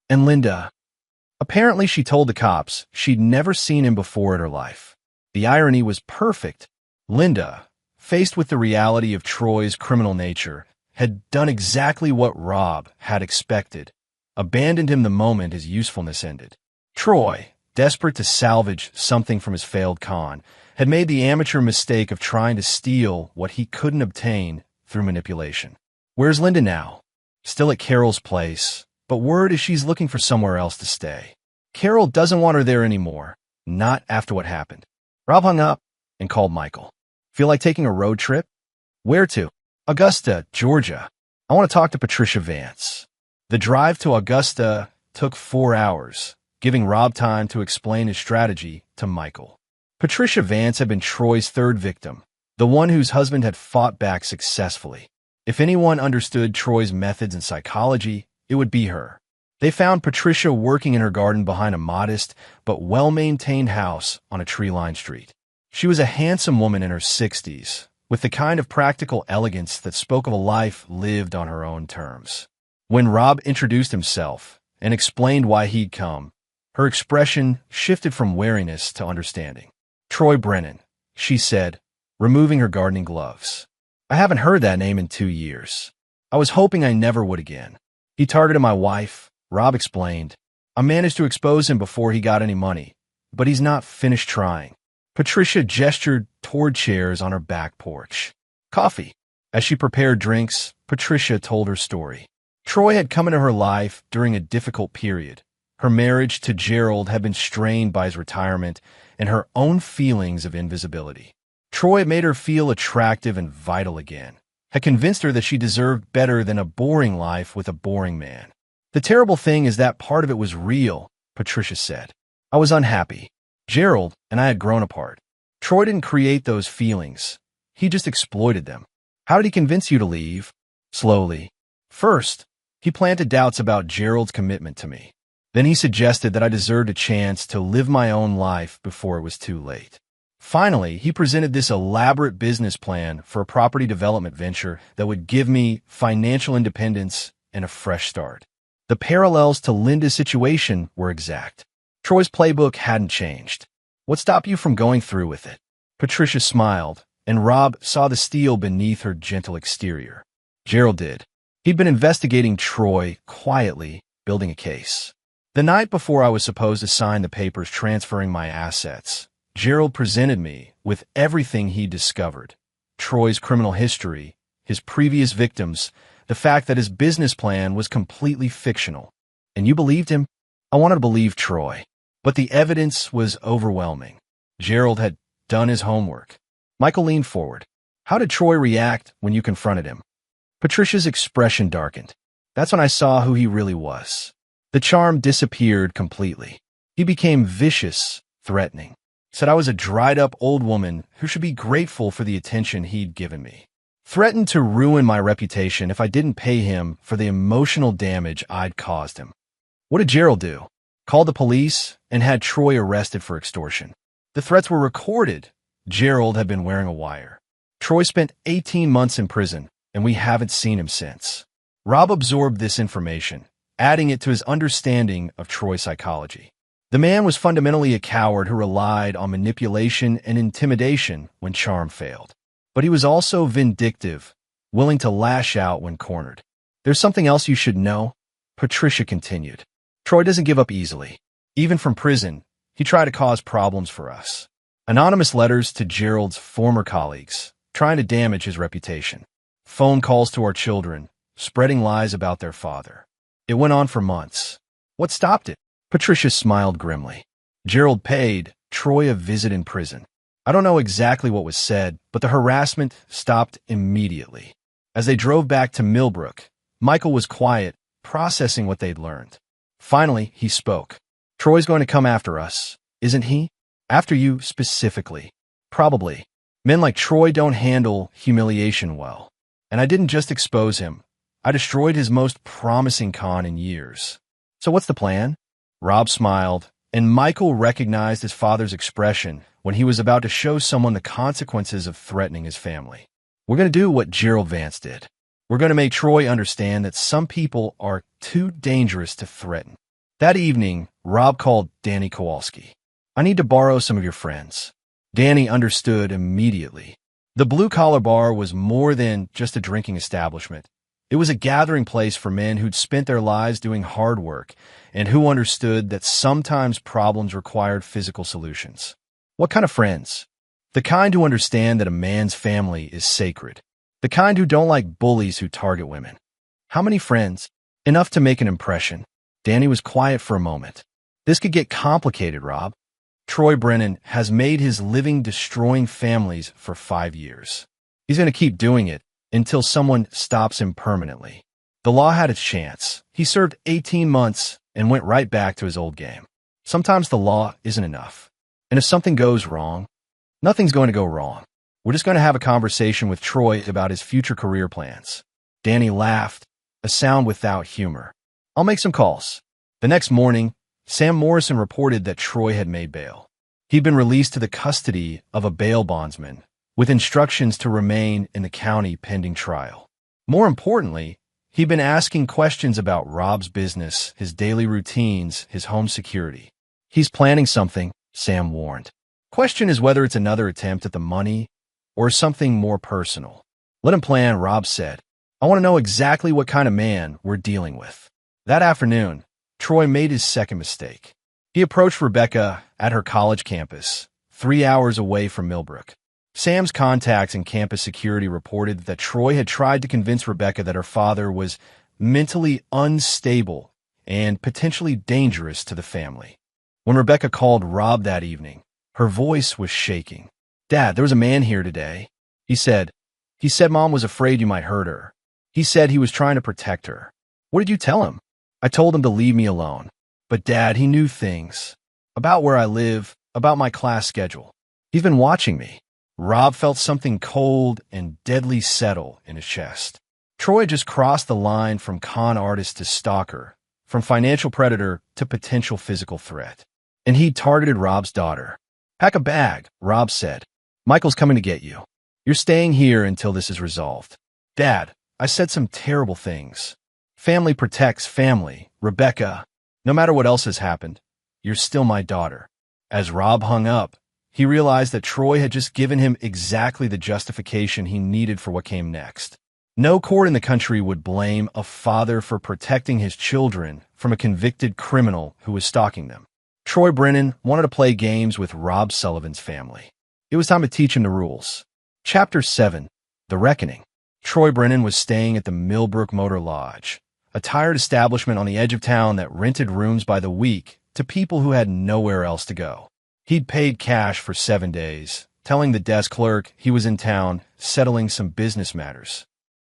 And Linda. Apparently she told the cops she'd never seen him before in her life. The irony was perfect. Linda, faced with the reality of Troy's criminal nature, had done exactly what Rob had expected, abandoned him the moment his usefulness ended. Troy, desperate to salvage something from his failed con, had made the amateur mistake of trying to steal what he couldn't obtain through manipulation. Where's Linda now? Still at Carol's place, but word is she's looking for somewhere else to stay. Carol doesn't want her there anymore, not after what happened. Rob hung up and called Michael. Feel like taking a road trip? Where to? Augusta, Georgia. I want to talk to Patricia Vance. The drive to Augusta took 4 hours, giving Rob time to explain his strategy to Michael. Patricia Vance had been Troy's third victim, the one whose husband had fought back successfully. If anyone understood Troy's methods and psychology, it would be her. They found Patricia working in her garden behind a modest but well-maintained house on a tree-lined street. She was a handsome woman in her 60s, with the kind of practical elegance that spoke of a life lived on her own terms. When Rob introduced himself and explained why he'd come, her expression shifted from wariness to understanding. Troy Brennan, she said, removing her gardening gloves. I haven't heard that name in 2 years. I was hoping I never would again. He targeted my wife, Rob explained. I managed to expose him before he got any money, but he's not finished trying. Patricia gestured toward chairs on her back porch. Coffee. As she prepared drinks, Patricia told her story. Troy had come into her life during a difficult period. Her marriage to Gerald had been strained by his retirement and her own feelings of invisibility. Troy made her feel attractive and vital again, had convinced her that she deserved better than a boring life with a boring man. The terrible thing is that part of it was real, Patricia said. I was unhappy. Gerald and I had grown apart. Troy didn't create those feelings. He just exploited them. How did he convince you to leave? Slowly. First, he planted doubts about Gerald's commitment to me. Then he suggested that I deserved a chance to live my own life before it was too late. Finally, he presented this elaborate business plan for a property development venture that would give me financial independence and a fresh start. The parallels to Linda's situation were exact. Troy's playbook hadn't changed. What stopped you from going through with it? Patricia smiled, and Rob saw the steel beneath her gentle exterior. Gerald did. He'd been investigating Troy quietly, building a case. The night before I was supposed to sign the papers transferring my assets, Gerald presented me with everything he discovered. Troy's criminal history, his previous victims, the fact that his business plan was completely fictional. And you believed him? I wanted to believe Troy, but the evidence was overwhelming. Gerald had done his homework. Michael leaned forward. How did Troy react when you confronted him? Patricia's expression darkened. That's when I saw who he really was. The charm disappeared completely. He became vicious, threatening. Said I was a dried-up old woman who should be grateful for the attention he'd given me. Threatened to ruin my reputation if I didn't pay him for the emotional damage I'd caused him. What did Gerald do? Called the police and had Troy arrested for extortion. The threats were recorded. Gerald had been wearing a wire. Troy spent 18 months in prison, and we haven't seen him since. Rob absorbed this information, adding it to his understanding of Troy's psychology. The man was fundamentally a coward who relied on manipulation and intimidation when charm failed. But he was also vindictive, willing to lash out when cornered. There's something else you should know, Patricia continued. Troy doesn't give up easily. Even from prison, he tried to cause problems for us. Anonymous letters to Gerald's former colleagues, trying to damage his reputation. Phone calls to our children, spreading lies about their father. It went on for months. What stopped it? Patricia smiled grimly. Gerald paid Troy a visit in prison. I don't know exactly what was said, but the harassment stopped immediately. As they drove back to Millbrook, Michael was quiet, processing what they'd learned. Finally, he spoke. Troy's going to come after us, isn't he? After you specifically. Probably. Men like Troy don't handle humiliation well. And I didn't just expose him. I destroyed his most promising con in years. So what's the plan? Rob smiled, and Michael recognized his father's expression when he was about to show someone the consequences of threatening his family. We're going to do what Gerald Vance did. We're going to make Troy understand that some people are too dangerous to threaten. That evening, Rob called Danny Kowalski. I need to borrow some of your friends. Danny understood immediately. The blue-collar bar was more than just a drinking establishment. It was a gathering place for men who'd spent their lives doing hard work and who understood that sometimes problems required physical solutions. What kind of friends? The kind who understand that a man's family is sacred. The kind who don't like bullies who target women. How many friends? Enough to make an impression. Danny was quiet for a moment. This could get complicated, Rob. Troy Brennan has made his living destroying families for 5 years. He's going to keep doing it until someone stops him permanently. The law had its chance. He served 18 months and went right back to his old game. Sometimes the law isn't enough. And if something goes wrong, nothing's going to go wrong. We're just going to have a conversation with Troy about his future career plans. Danny laughed, a sound without humor. I'll make some calls. The next morning, Sam Morrison reported that Troy had made bail. He'd been released to the custody of a bail bondsman, with instructions to remain in the county pending trial. More importantly, he'd been asking questions about Rob's business, his daily routines, his home security. He's planning something, Sam warned. Question is whether it's another attempt at the money or something more personal. Let him plan, Rob said. I want to know exactly what kind of man we're dealing with. That afternoon, Troy made his second mistake. He approached Rebecca at her college campus, 3 hours away from Millbrook. Sam's contacts in campus security reported that Troy had tried to convince Rebecca that her father was mentally unstable and potentially dangerous to the family. When Rebecca called Rob that evening, her voice was shaking. Dad, there was a man here today. He said Mom was afraid you might hurt her. He said he was trying to protect her. What did you tell him? I told him to leave me alone. But Dad, he knew things. About where I live, about my class schedule. He's been watching me. Rob felt something cold and deadly settle in his chest. Troy just crossed the line from con artist to stalker, from financial predator to potential physical threat. And he targeted Rob's daughter. Pack a bag, Rob said. Michael's coming to get you. You're staying here until this is resolved. Dad, I said some terrible things. Family protects family, Rebecca. No matter what else has happened, you're still my daughter. As Rob hung up, he realized that Troy had just given him exactly the justification he needed for what came next. No court in the country would blame a father for protecting his children from a convicted criminal who was stalking them. Troy Brennan wanted to play games with Rob Sullivan's family. It was time to teach him the rules. Chapter 7. The Reckoning. Troy Brennan was staying at the Millbrook Motor Lodge, a tired establishment on the edge of town that rented rooms by the week to people who had nowhere else to go. He'd paid cash for 7 days, telling the desk clerk he was in town settling some business matters.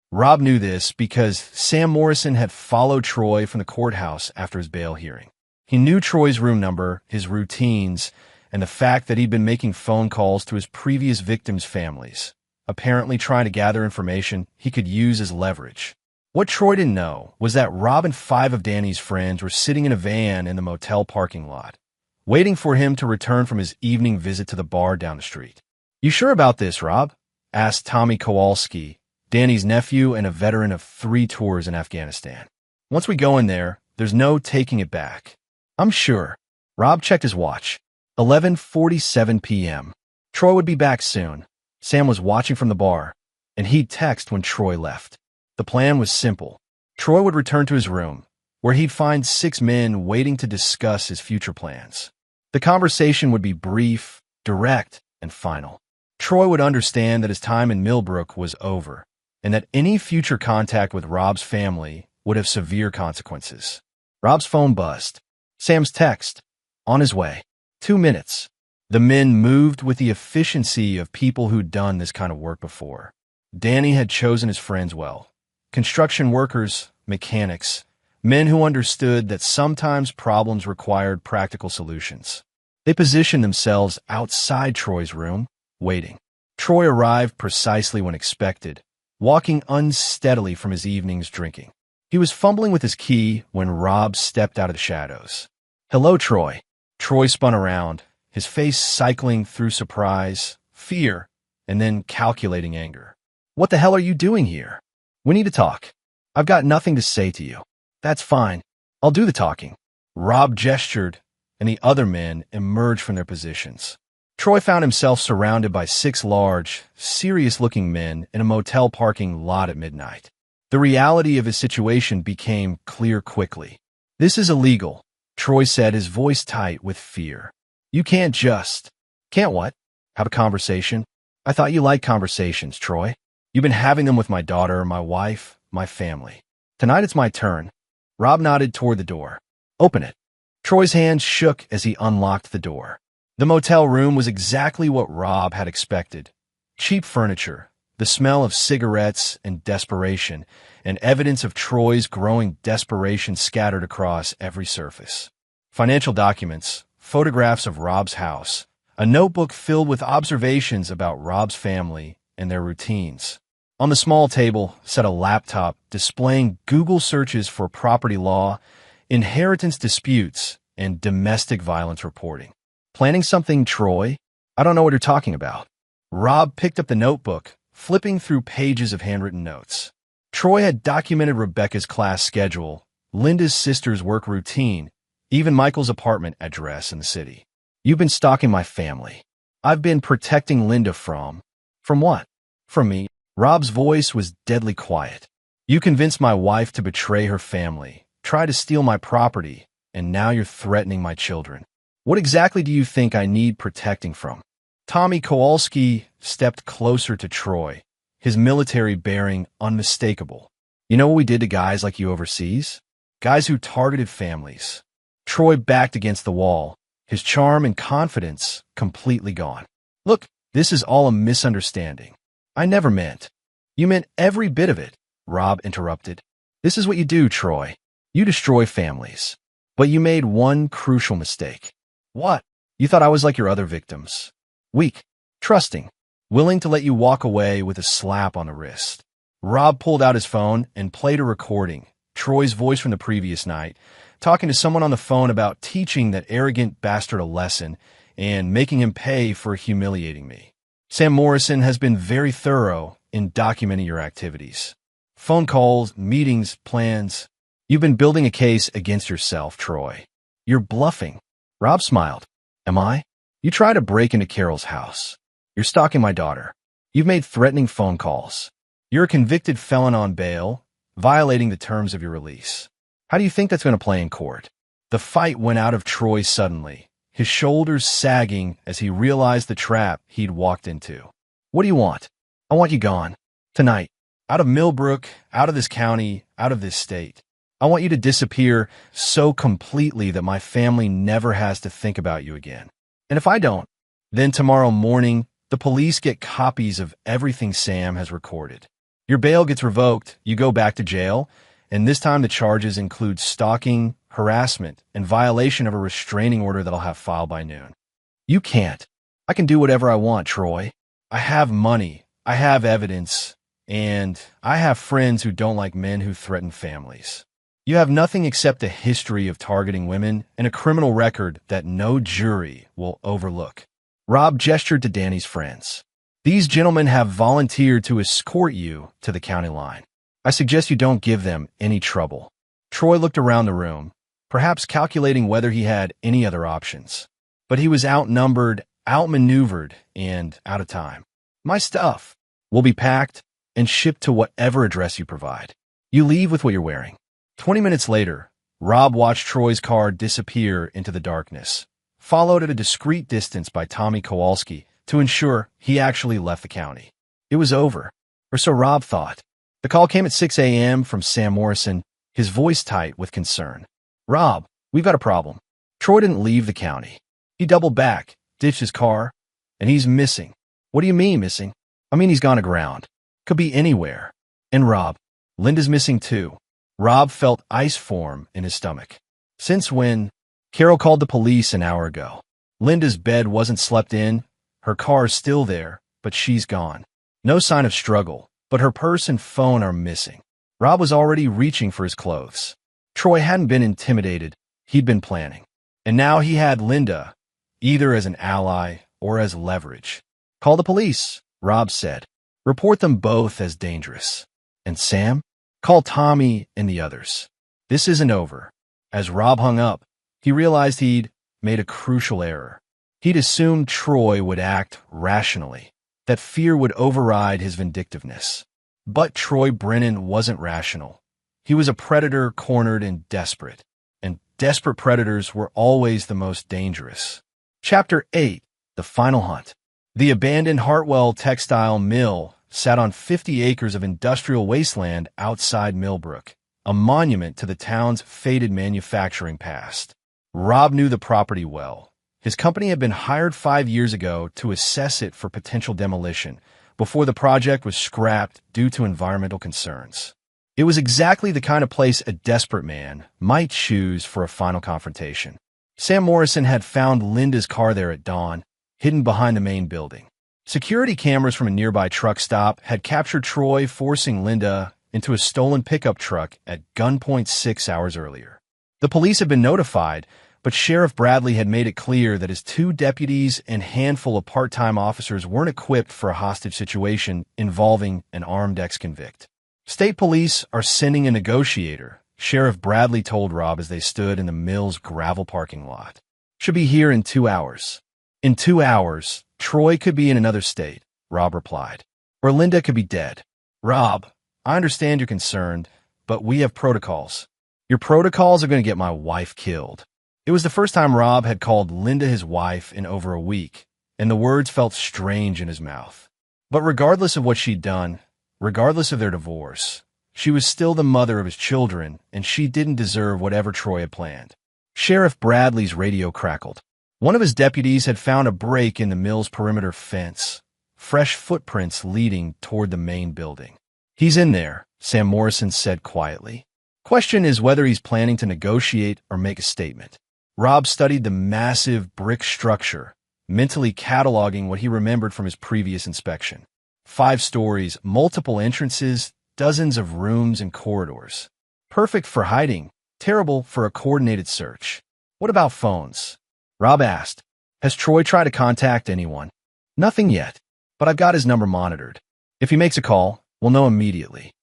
Rob knew this because Sam Morrison had followed Troy from the courthouse after his bail hearing. He knew Troy's room number, his routines, and the fact that he'd been making phone calls to his previous victims' families, apparently trying to gather information he could use as leverage. What Troy didn't know was that Rob and 5 of Danny's friends were sitting in a van in the motel parking lot, waiting for him to return from his evening visit to the bar down the street. "You sure about this, Rob?" asked Tommy Kowalski, Danny's nephew and a veteran of 3 tours in Afghanistan. "Once we go in there, there's no taking it back." "I'm sure." Rob checked his watch. 11:47 p.m. Troy would be back soon. Sam was watching from the bar, and he'd text when Troy left. The plan was simple. Troy would return to his room, where he'd find 6 men waiting to discuss his future plans. The conversation would be brief, direct, and final. Troy would understand that his time in Millbrook was over, and that any future contact with Rob's family would have severe consequences. Rob's phone buzzed. Sam's text. On his way. 2 minutes. The men moved with the efficiency of people who'd done this kind of work before. Danny had chosen his friends well. Construction workers, mechanics, men who understood that sometimes problems required practical solutions. They positioned themselves outside Troy's room, waiting. Troy arrived precisely when expected, walking unsteadily from his evening's drinking. He was fumbling with his key when Rob stepped out of the shadows. "Hello, Troy." Troy spun around, his face cycling through surprise, fear, and then calculating anger. "What the hell are you doing here? We need to talk. I've got nothing to say to you." "That's fine. I'll do the talking." Rob gestured, and the other men emerged from their positions. Troy found himself surrounded by 6 large, serious-looking men in a motel parking lot at midnight. The reality of his situation became clear quickly. "This is illegal," Troy said, his voice tight with fear. "You can't just—" "Can't what?" "Have a conversation." "I thought you liked conversations, Troy. You've been having them with my daughter, my wife, my family. Tonight it's my turn." Rob nodded toward the door. "Open it." Troy's hand shook as he unlocked the door. The motel room was exactly what Rob had expected. Cheap furniture, the smell of cigarettes and desperation, and evidence of Troy's growing desperation scattered across every surface. Financial documents, photographs of Rob's house, a notebook filled with observations about Rob's family and their routines. On the small table sat a laptop displaying Google searches for property law, inheritance disputes, and domestic violence reporting. "Planning something, Troy? I don't know what you're talking about." Rob picked up the notebook, flipping through pages of handwritten notes. Troy had documented Rebecca's class schedule, Linda's sister's work routine, even Michael's apartment address in the city. "You've been stalking my family. I've been protecting Linda from—" "From what?" "From me." Rob's voice was deadly quiet. "You convinced my wife to betray her family, try to steal my property, and now you're threatening my children. What exactly do you think I need protecting from?" Tommy Kowalski stepped closer to Troy, his military bearing unmistakable. "You know what we did to guys like you overseas? Guys who targeted families." Troy backed against the wall, his charm and confidence completely gone. "Look, this is all a misunderstanding. I never meant—" "You meant every bit of it," Rob interrupted. "This is what you do, Troy. You destroy families. But you made one crucial mistake." "What?" "You thought I was like your other victims. Weak, trusting, willing to let you walk away with a slap on the wrist." Rob pulled out his phone and played a recording, Troy's voice from the previous night, talking to someone on the phone about teaching that arrogant bastard a lesson and making him pay for humiliating me. Sam Morrison has been very thorough in documenting your activities. Phone calls, meetings, plans. You've been building a case against yourself, Troy. You're bluffing. Rob smiled. Am I? You try to break into Carol's house. You're stalking my daughter. You've made threatening phone calls. You're a convicted felon on bail, violating the terms of your release. How do you think that's going to play in court? The fight went out of Troy suddenly, his shoulders sagging as he realized the trap he'd walked into. What do you want? I want you gone. Tonight. Out of Millbrook, out of this county, out of this state. I want you to disappear so completely that my family never has to think about you again. And if I don't, then tomorrow morning, the police get copies of everything Sam has recorded. Your bail gets revoked, you go back to jail, and this time the charges include stalking, harassment, and violation of a restraining order that I'll have filed by noon. You can't. I can do whatever I want, Troy. I have money, I have evidence, and I have friends who don't like men who threaten families. You have nothing except a history of targeting women and a criminal record that no jury will overlook. Rob gestured to Danny's friends. These gentlemen have volunteered to escort you to the county line. I suggest you don't give them any trouble. Troy looked around the room, perhaps calculating whether he had any other options. But he was outnumbered, outmaneuvered, and out of time. My stuff will be packed and shipped to whatever address you provide. You leave with what you're wearing. 20 minutes later, Rob watched Troy's car disappear into the darkness, followed at a discreet distance by Tommy Kowalski to ensure he actually left the county. It was over, or so Rob thought. The call came at 6 a.m. from Sam Morrison, his voice tight with concern. Rob, we've got a problem. Troy didn't leave the county. He doubled back, ditched his car, and he's missing. What do you mean missing? I mean he's gone aground. Could be anywhere. And Rob, Linda's missing too. Rob felt ice form in his stomach. Since when? Carol called the police an hour ago. Linda's bed wasn't slept in. Her car's still there, but she's gone. No sign of struggle, but her purse and phone are missing. Rob was already reaching for his clothes. Troy hadn't been intimidated. He'd been planning. And now he had Linda, either as an ally or as leverage. Call the police, Rob said. Report them both as dangerous. And Sam? Call Tommy and the others. This isn't over. As Rob hung up, he realized he'd made a crucial error. He'd assumed Troy would act rationally, that fear would override his vindictiveness. But Troy Brennan wasn't rational. He was a predator cornered and desperate desperate predators were always the most dangerous. Chapter 8. The Final Hunt. The abandoned Hartwell textile mill sat on 50 acres of industrial wasteland outside Millbrook, a monument to the town's faded manufacturing past. Rob knew the property well. His company had been hired 5 years ago to assess it for potential demolition before the project was scrapped due to environmental concerns. It was exactly the kind of place a desperate man might choose for a final confrontation. Sam Morrison had found Linda's car there at dawn, hidden behind the main building. Security cameras from a nearby truck stop had captured Troy forcing Linda into a stolen pickup truck at gunpoint 6 hours earlier. The police had been notified, but Sheriff Bradley had made it clear that his 2 deputies and handful of part-time officers weren't equipped for a hostage situation involving an armed ex-convict. State police are sending a negotiator, Sheriff Bradley told Rob as they stood in the mill's gravel parking lot. Should be here in 2 hours. In 2 hours, Troy could be in another state, Rob replied. Or Linda could be dead. Rob, I understand you're concerned, but we have protocols. Your protocols are going to get my wife killed. It was the first time Rob had called Linda his wife in over a week, and the words felt strange in his mouth. But regardless of what she'd done, regardless of their divorce, she was still the mother of his children, and she didn't deserve whatever Troy had planned. Sheriff Bradley's radio crackled. One of his deputies had found a break in the mill's perimeter fence, fresh footprints leading toward the main building. He's in there, Sam Morrison said quietly. Question is whether he's planning to negotiate or make a statement. Rob studied the massive brick structure, mentally cataloging what he remembered from his previous inspection. 5 stories, multiple entrances, dozens of rooms and corridors. Perfect for hiding, terrible for a coordinated search. What about phones? Rob asked. Has Troy tried to contact anyone? Nothing yet, but I've got his number monitored. If he makes a call, we'll know immediately.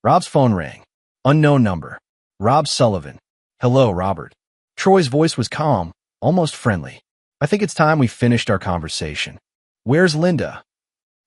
Rob's phone rang. Unknown number. Rob Sullivan. Hello, Robert. Troy's voice was calm, almost friendly. I think it's time we finished our conversation. Where's Linda?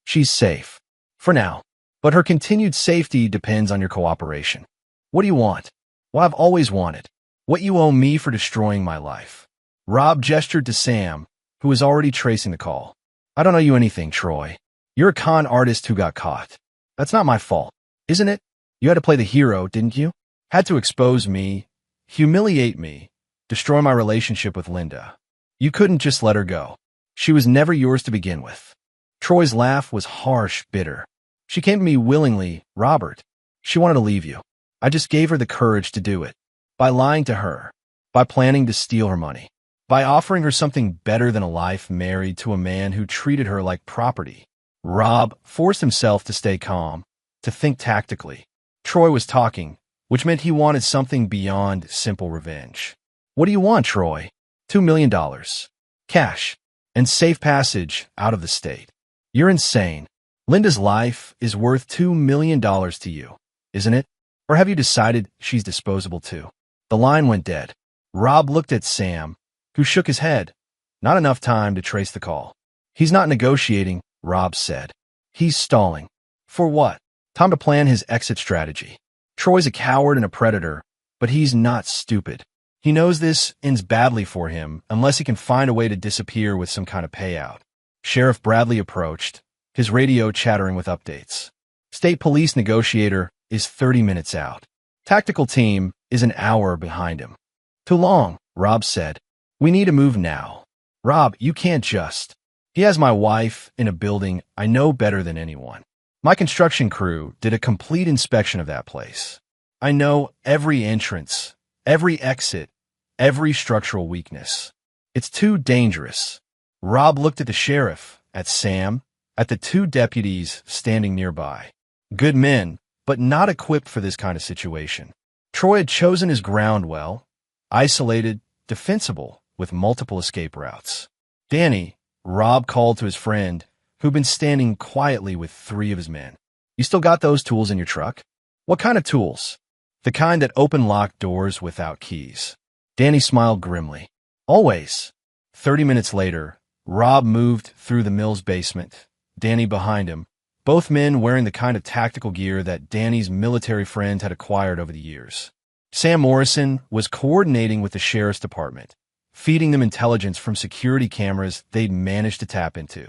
She's safe. For now. But her continued safety depends on your cooperation. What do you want? What I've always wanted. What you owe me for destroying my life. Rob gestured to Sam, who was already tracing the call. I don't owe you anything, Troy. You're a con artist who got caught. That's not my fault, isn't it? You had to play the hero, didn't you? Had to expose me, humiliate me, destroy my relationship with Linda. You couldn't just let her go. She was never yours to begin with. Troy's laugh was harsh, bitter. She came to me willingly, Robert. She wanted to leave you. I just gave her the courage to do it. By lying to her. By planning to steal her money. By offering her something better than a life married to a man who treated her like property. Rob forced himself to stay calm, to think tactically. Troy was talking, which meant he wanted something beyond simple revenge. What do you want, Troy? $2 million. Cash. And safe passage out of the state. You're insane. Linda's life is worth $2 million to you, isn't it? Or have you decided she's disposable too? The line went dead. Rob looked at Sam, who shook his head. Not enough time to trace the call. He's not negotiating, Rob said. He's stalling. For what? Time to plan his exit strategy. Troy's a coward and a predator, but he's not stupid. He knows this ends badly for him unless he can find a way to disappear with some kind of payout. Sheriff Bradley approached, his radio chattering with updates. State police negotiator is 30 minutes out. Tactical team is an hour behind him. Too long, Rob said. We need to move now. Rob, you can't just. He has my wife in a building I know better than anyone. My construction crew did a complete inspection of that place. I know every entrance, every exit, every structural weakness. It's too dangerous. Rob looked at the sheriff, at Sam, at the two deputies standing nearby. Good men, but not equipped for this kind of situation. Troy had chosen his ground well, isolated, defensible, with multiple escape routes. Danny, Rob called to his friend, who'd been standing quietly with 3 of his men. You still got those tools in your truck? What kind of tools? The kind that open locked doors without keys. Danny smiled grimly. Always. 30 minutes later, Rob moved through the mill's basement, Danny behind him, both men wearing the kind of tactical gear that Danny's military friend had acquired over the years. Sam Morrison was coordinating with the sheriff's department, feeding them intelligence from security cameras they'd managed to tap into.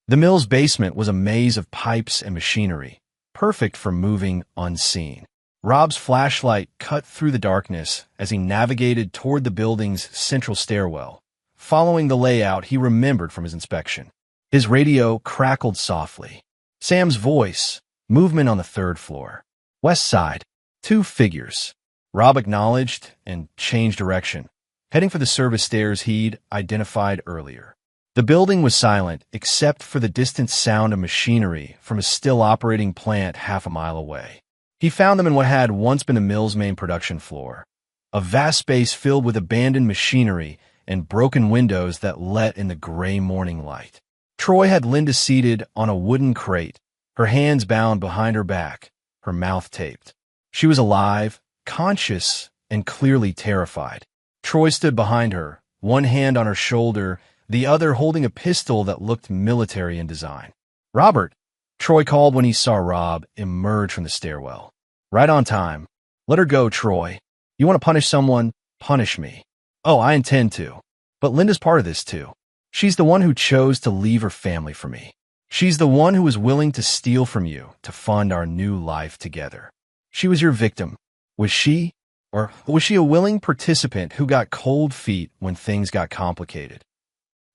The mill's basement was a maze of pipes and machinery, perfect for moving unseen. Rob's flashlight cut through the darkness as he navigated toward the building's central stairwell, following the layout he remembered from his inspection. His radio crackled softly. Sam's voice, movement on the 3rd floor. West side, 2 figures. Rob acknowledged and changed direction, heading for the service stairs he'd identified earlier. The building was silent except for the distant sound of machinery from a still-operating plant half a mile away. He found them in what had once been the mill's main production floor, a vast space filled with abandoned machinery and broken windows that let in the gray morning light. Troy had Linda seated on a wooden crate, her hands bound behind her back, her mouth taped. She was alive, conscious, and clearly terrified. Troy stood behind her, one hand on her shoulder, the other holding a pistol that looked military in design. Robert, Troy called when he saw Rob emerge from the stairwell. Right on time. Let her go, Troy. You want to punish someone? Punish me. Oh, I intend to. But Linda's part of this too. She's the one who chose to leave her family for me. She's the one who was willing to steal from you to fund our new life together. She was your victim. Was she? Or was she a willing participant who got cold feet when things got complicated?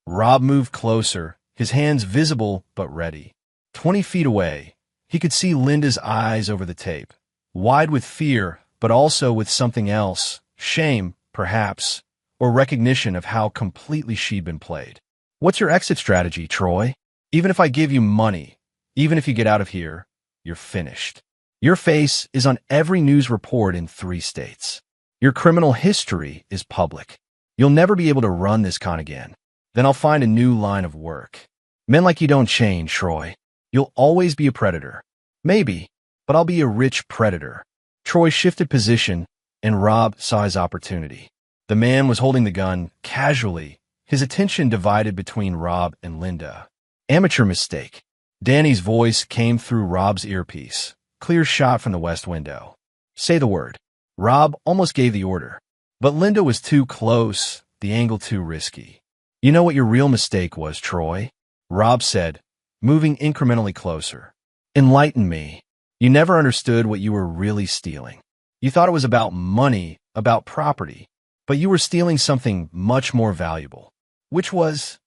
Rob moved closer, his hands visible but ready. 20 feet away, he could see Linda's eyes over the tape, wide with fear, but also with something else, shame, perhaps, or recognition of how completely she'd been played. What's your exit strategy, Troy? Even if I give you money, even if you get out of here, you're finished. Your face is on every news report in 3 states. Your criminal history is public. You'll never be able to run this con again. Then I'll find a new line of work. Men like you don't change, Troy. You'll always be a predator. Maybe, but I'll be a rich predator. Troy shifted position, and Rob saw his opportunity. The man was holding the gun casually, his attention divided between Rob and Linda. Amateur mistake. Danny's voice came through Rob's earpiece, clear shot from the west window. Say the word. Rob almost gave the order. But Linda was too close, the angle too risky. You know what your real mistake was, Troy? Rob said, moving incrementally closer. Enlighten me. You never understood what you were really stealing. You thought it was about money, about property, but you were stealing something much more valuable, which was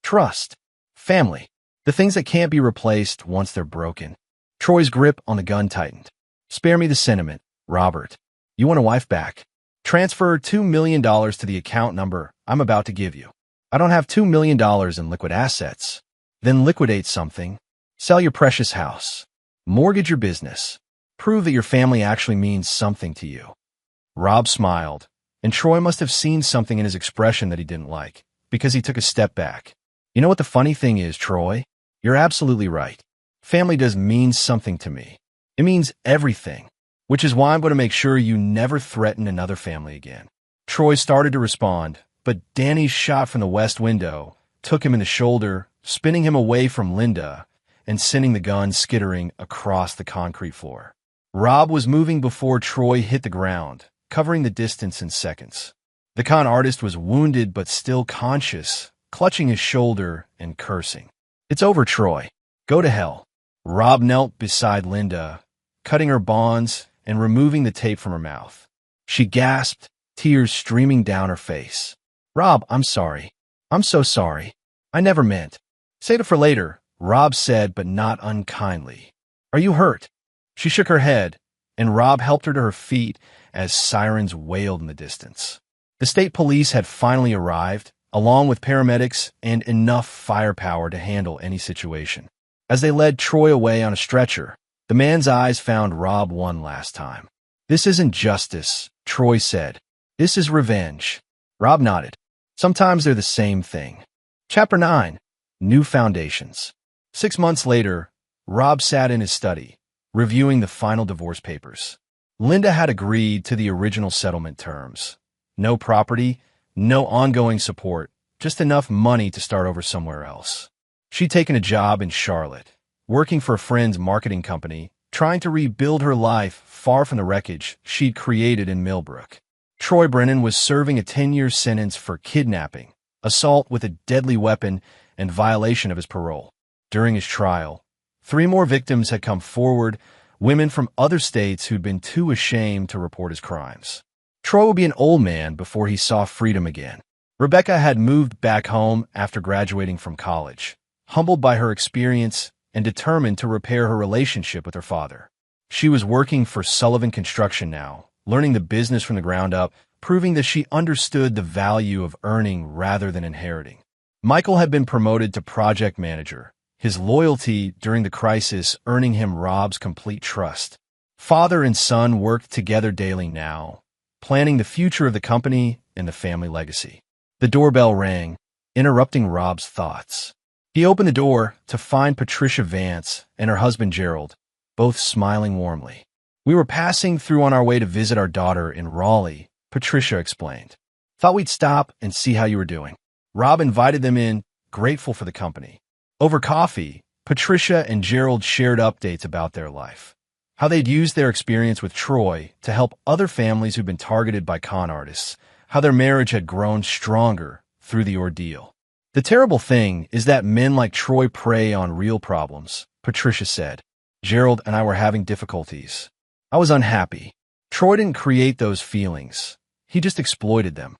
trust, family, the things that can't be replaced once they're broken. Troy's grip on the gun tightened. Spare me the sentiment, Robert. You want a wife back? Transfer $2 million to the account number I'm about to give you. I don't have $2 million in liquid assets. Then liquidate something. Sell your precious house. Mortgage your business. Prove that your family actually means something to you. Rob smiled, and Troy must have seen something in his expression that he didn't like, because he took a step back. You know what the funny thing is, Troy? You're absolutely right. Family does mean something to me. It means everything, which is why I'm going to make sure you never threaten another family again. Troy started to respond, but Danny's shot from the west window took him in the shoulder, spinning him away from Linda and sending the gun skittering across the concrete floor. Rob was moving before Troy hit the ground, covering the distance in seconds. The con artist was wounded but still conscious, clutching his shoulder and cursing. It's over, Troy. Go to hell. Rob knelt beside Linda, cutting her bonds and removing the tape from her mouth. She gasped, tears streaming down her face. Rob, I'm sorry. I'm so sorry. I never meant. Save it for later, Rob said, but not unkindly. Are you hurt? She shook her head, and Rob helped her to her feet as sirens wailed in the distance. The state police had finally arrived, along with paramedics and enough firepower to handle any situation. As they led Troy away on a stretcher, the man's eyes found Rob one last time. This isn't justice, Troy said. This is revenge. Rob nodded. Sometimes they're the same thing. Chapter 9. New Foundations. 6 months later, Rob sat in his study, reviewing the final divorce papers. Linda had agreed to the original settlement terms. No property, no ongoing support, just enough money to start over somewhere else. She'd taken a job in Charlotte, working for a friend's marketing company, trying to rebuild her life far from the wreckage she'd created in Millbrook. Troy Brennan was serving a 10-year sentence for kidnapping, assault with a deadly weapon, and violation of his parole. During his trial, 3 more victims had come forward, women from other states who'd been too ashamed to report his crimes. Troy would be an old man before he saw freedom again. Rebecca had moved back home after graduating from college, humbled by her experience and determined to repair her relationship with her father. She was working for Sullivan Construction now, learning the business from the ground up, proving that she understood the value of earning rather than inheriting. Michael had been promoted to project manager, his loyalty during the crisis earning him Rob's complete trust. Father and son worked together daily now, planning the future of the company and the family legacy. The doorbell rang, interrupting Rob's thoughts. He opened the door to find Patricia Vance and her husband Gerald, both smiling warmly. We were passing through on our way to visit our daughter in Raleigh, Patricia explained. Thought we'd stop and see how you were doing. Rob invited them in, grateful for the company. Over coffee, Patricia and Gerald shared updates about their life, how they'd used their experience with Troy to help other families who'd been targeted by con artists, how their marriage had grown stronger through the ordeal. The terrible thing is that men like Troy prey on real problems, Patricia said. Gerald and I were having difficulties. I was unhappy. Troy didn't create those feelings. He just exploited them.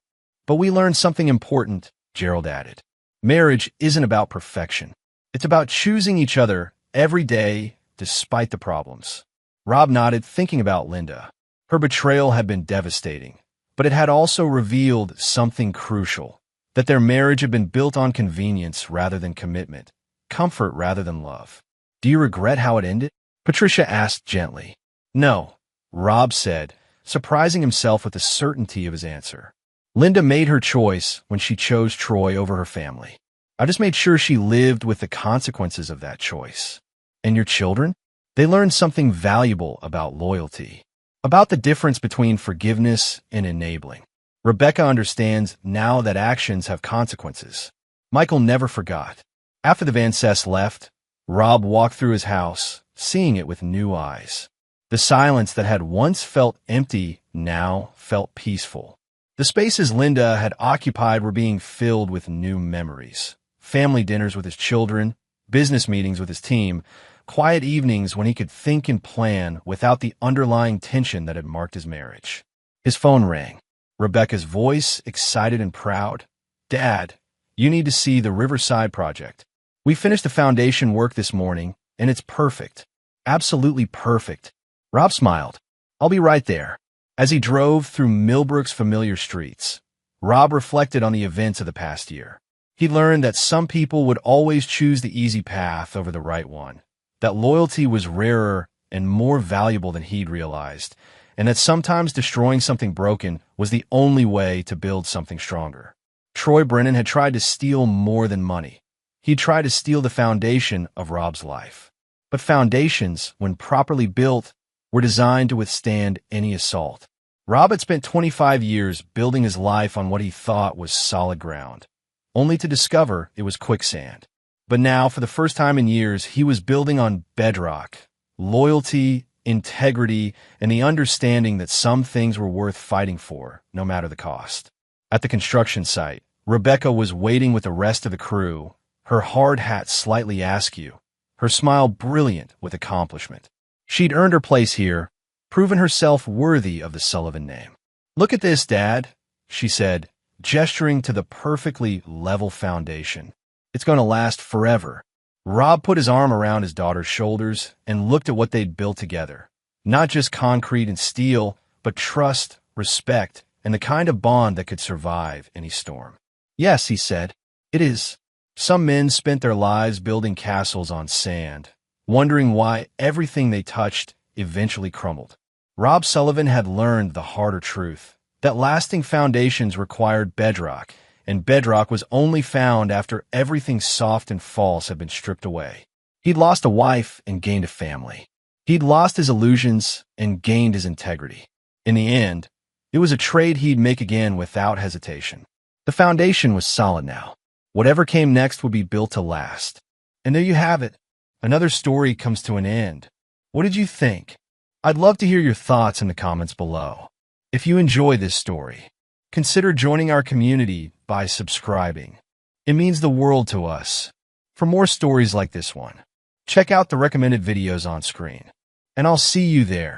But we learned something important, Gerald added. Marriage isn't about perfection. It's about choosing each other every day despite the problems. Rob nodded, thinking about Linda. Her betrayal had been devastating, but it had also revealed something crucial, that their marriage had been built on convenience rather than commitment, comfort rather than love. Do you regret how it ended? Patricia asked gently. No, Rob said, surprising himself with the certainty of his answer. Linda made her choice when she chose Troy over her family. I just made sure she lived with the consequences of that choice. And your children? They learned something valuable about loyalty, about the difference between forgiveness and enabling. Rebecca understands now that actions have consequences. Michael never forgot. After the Van Cess left, Rob walked through his house, seeing it with new eyes. The silence that had once felt empty now felt peaceful. The spaces Linda had occupied were being filled with new memories. Family dinners with his children, business meetings with his team, quiet evenings when he could think and plan without the underlying tension that had marked his marriage. His phone rang. Rebecca's voice, excited and proud. "Dad, you need to see the Riverside project. We finished the foundation work this morning, and it's perfect. Absolutely perfect." Rob smiled. "I'll be right there." As he drove through Millbrook's familiar streets, Rob reflected on the events of the past year. He learned that some people would always choose the easy path over the right one, that loyalty was rarer and more valuable than he'd realized, and that sometimes destroying something broken was the only way to build something stronger. Troy Brennan had tried to steal more than money. He'd tried to steal the foundation of Rob's life. But foundations, when properly built, were designed to withstand any assault. Rob had spent 25 years building his life on what he thought was solid ground, only to discover it was quicksand. But now, for the first time in years, he was building on bedrock, loyalty, integrity, and the understanding that some things were worth fighting for, no matter the cost. At the construction site, Rebecca was waiting with the rest of the crew, her hard hat slightly askew, her smile brilliant with accomplishment. She'd earned her place here, proven herself worthy of the Sullivan name. "Look at this, Dad," she said, gesturing to the perfectly level foundation. "It's going to last forever." Rob put his arm around his daughter's shoulders and looked at what they'd built together. Not just concrete and steel, but trust, respect, and the kind of bond that could survive any storm. "Yes," he said, "it is." Some men spent their lives building castles on sand, wondering why everything they touched eventually crumbled. Rob Sullivan had learned the harder truth, that lasting foundations required bedrock, and bedrock was only found after everything soft and false had been stripped away. He'd lost a wife and gained a family. He'd lost his illusions and gained his integrity. In the end, it was a trade he'd make again without hesitation. The foundation was solid now. Whatever came next would be built to last. And there you have it. Another story comes to an end. What did you think? I'd love to hear your thoughts in the comments below. If you enjoy this story, consider joining our community by subscribing. It means the world to us. For more stories like this one, check out the recommended videos on screen. And I'll see you there.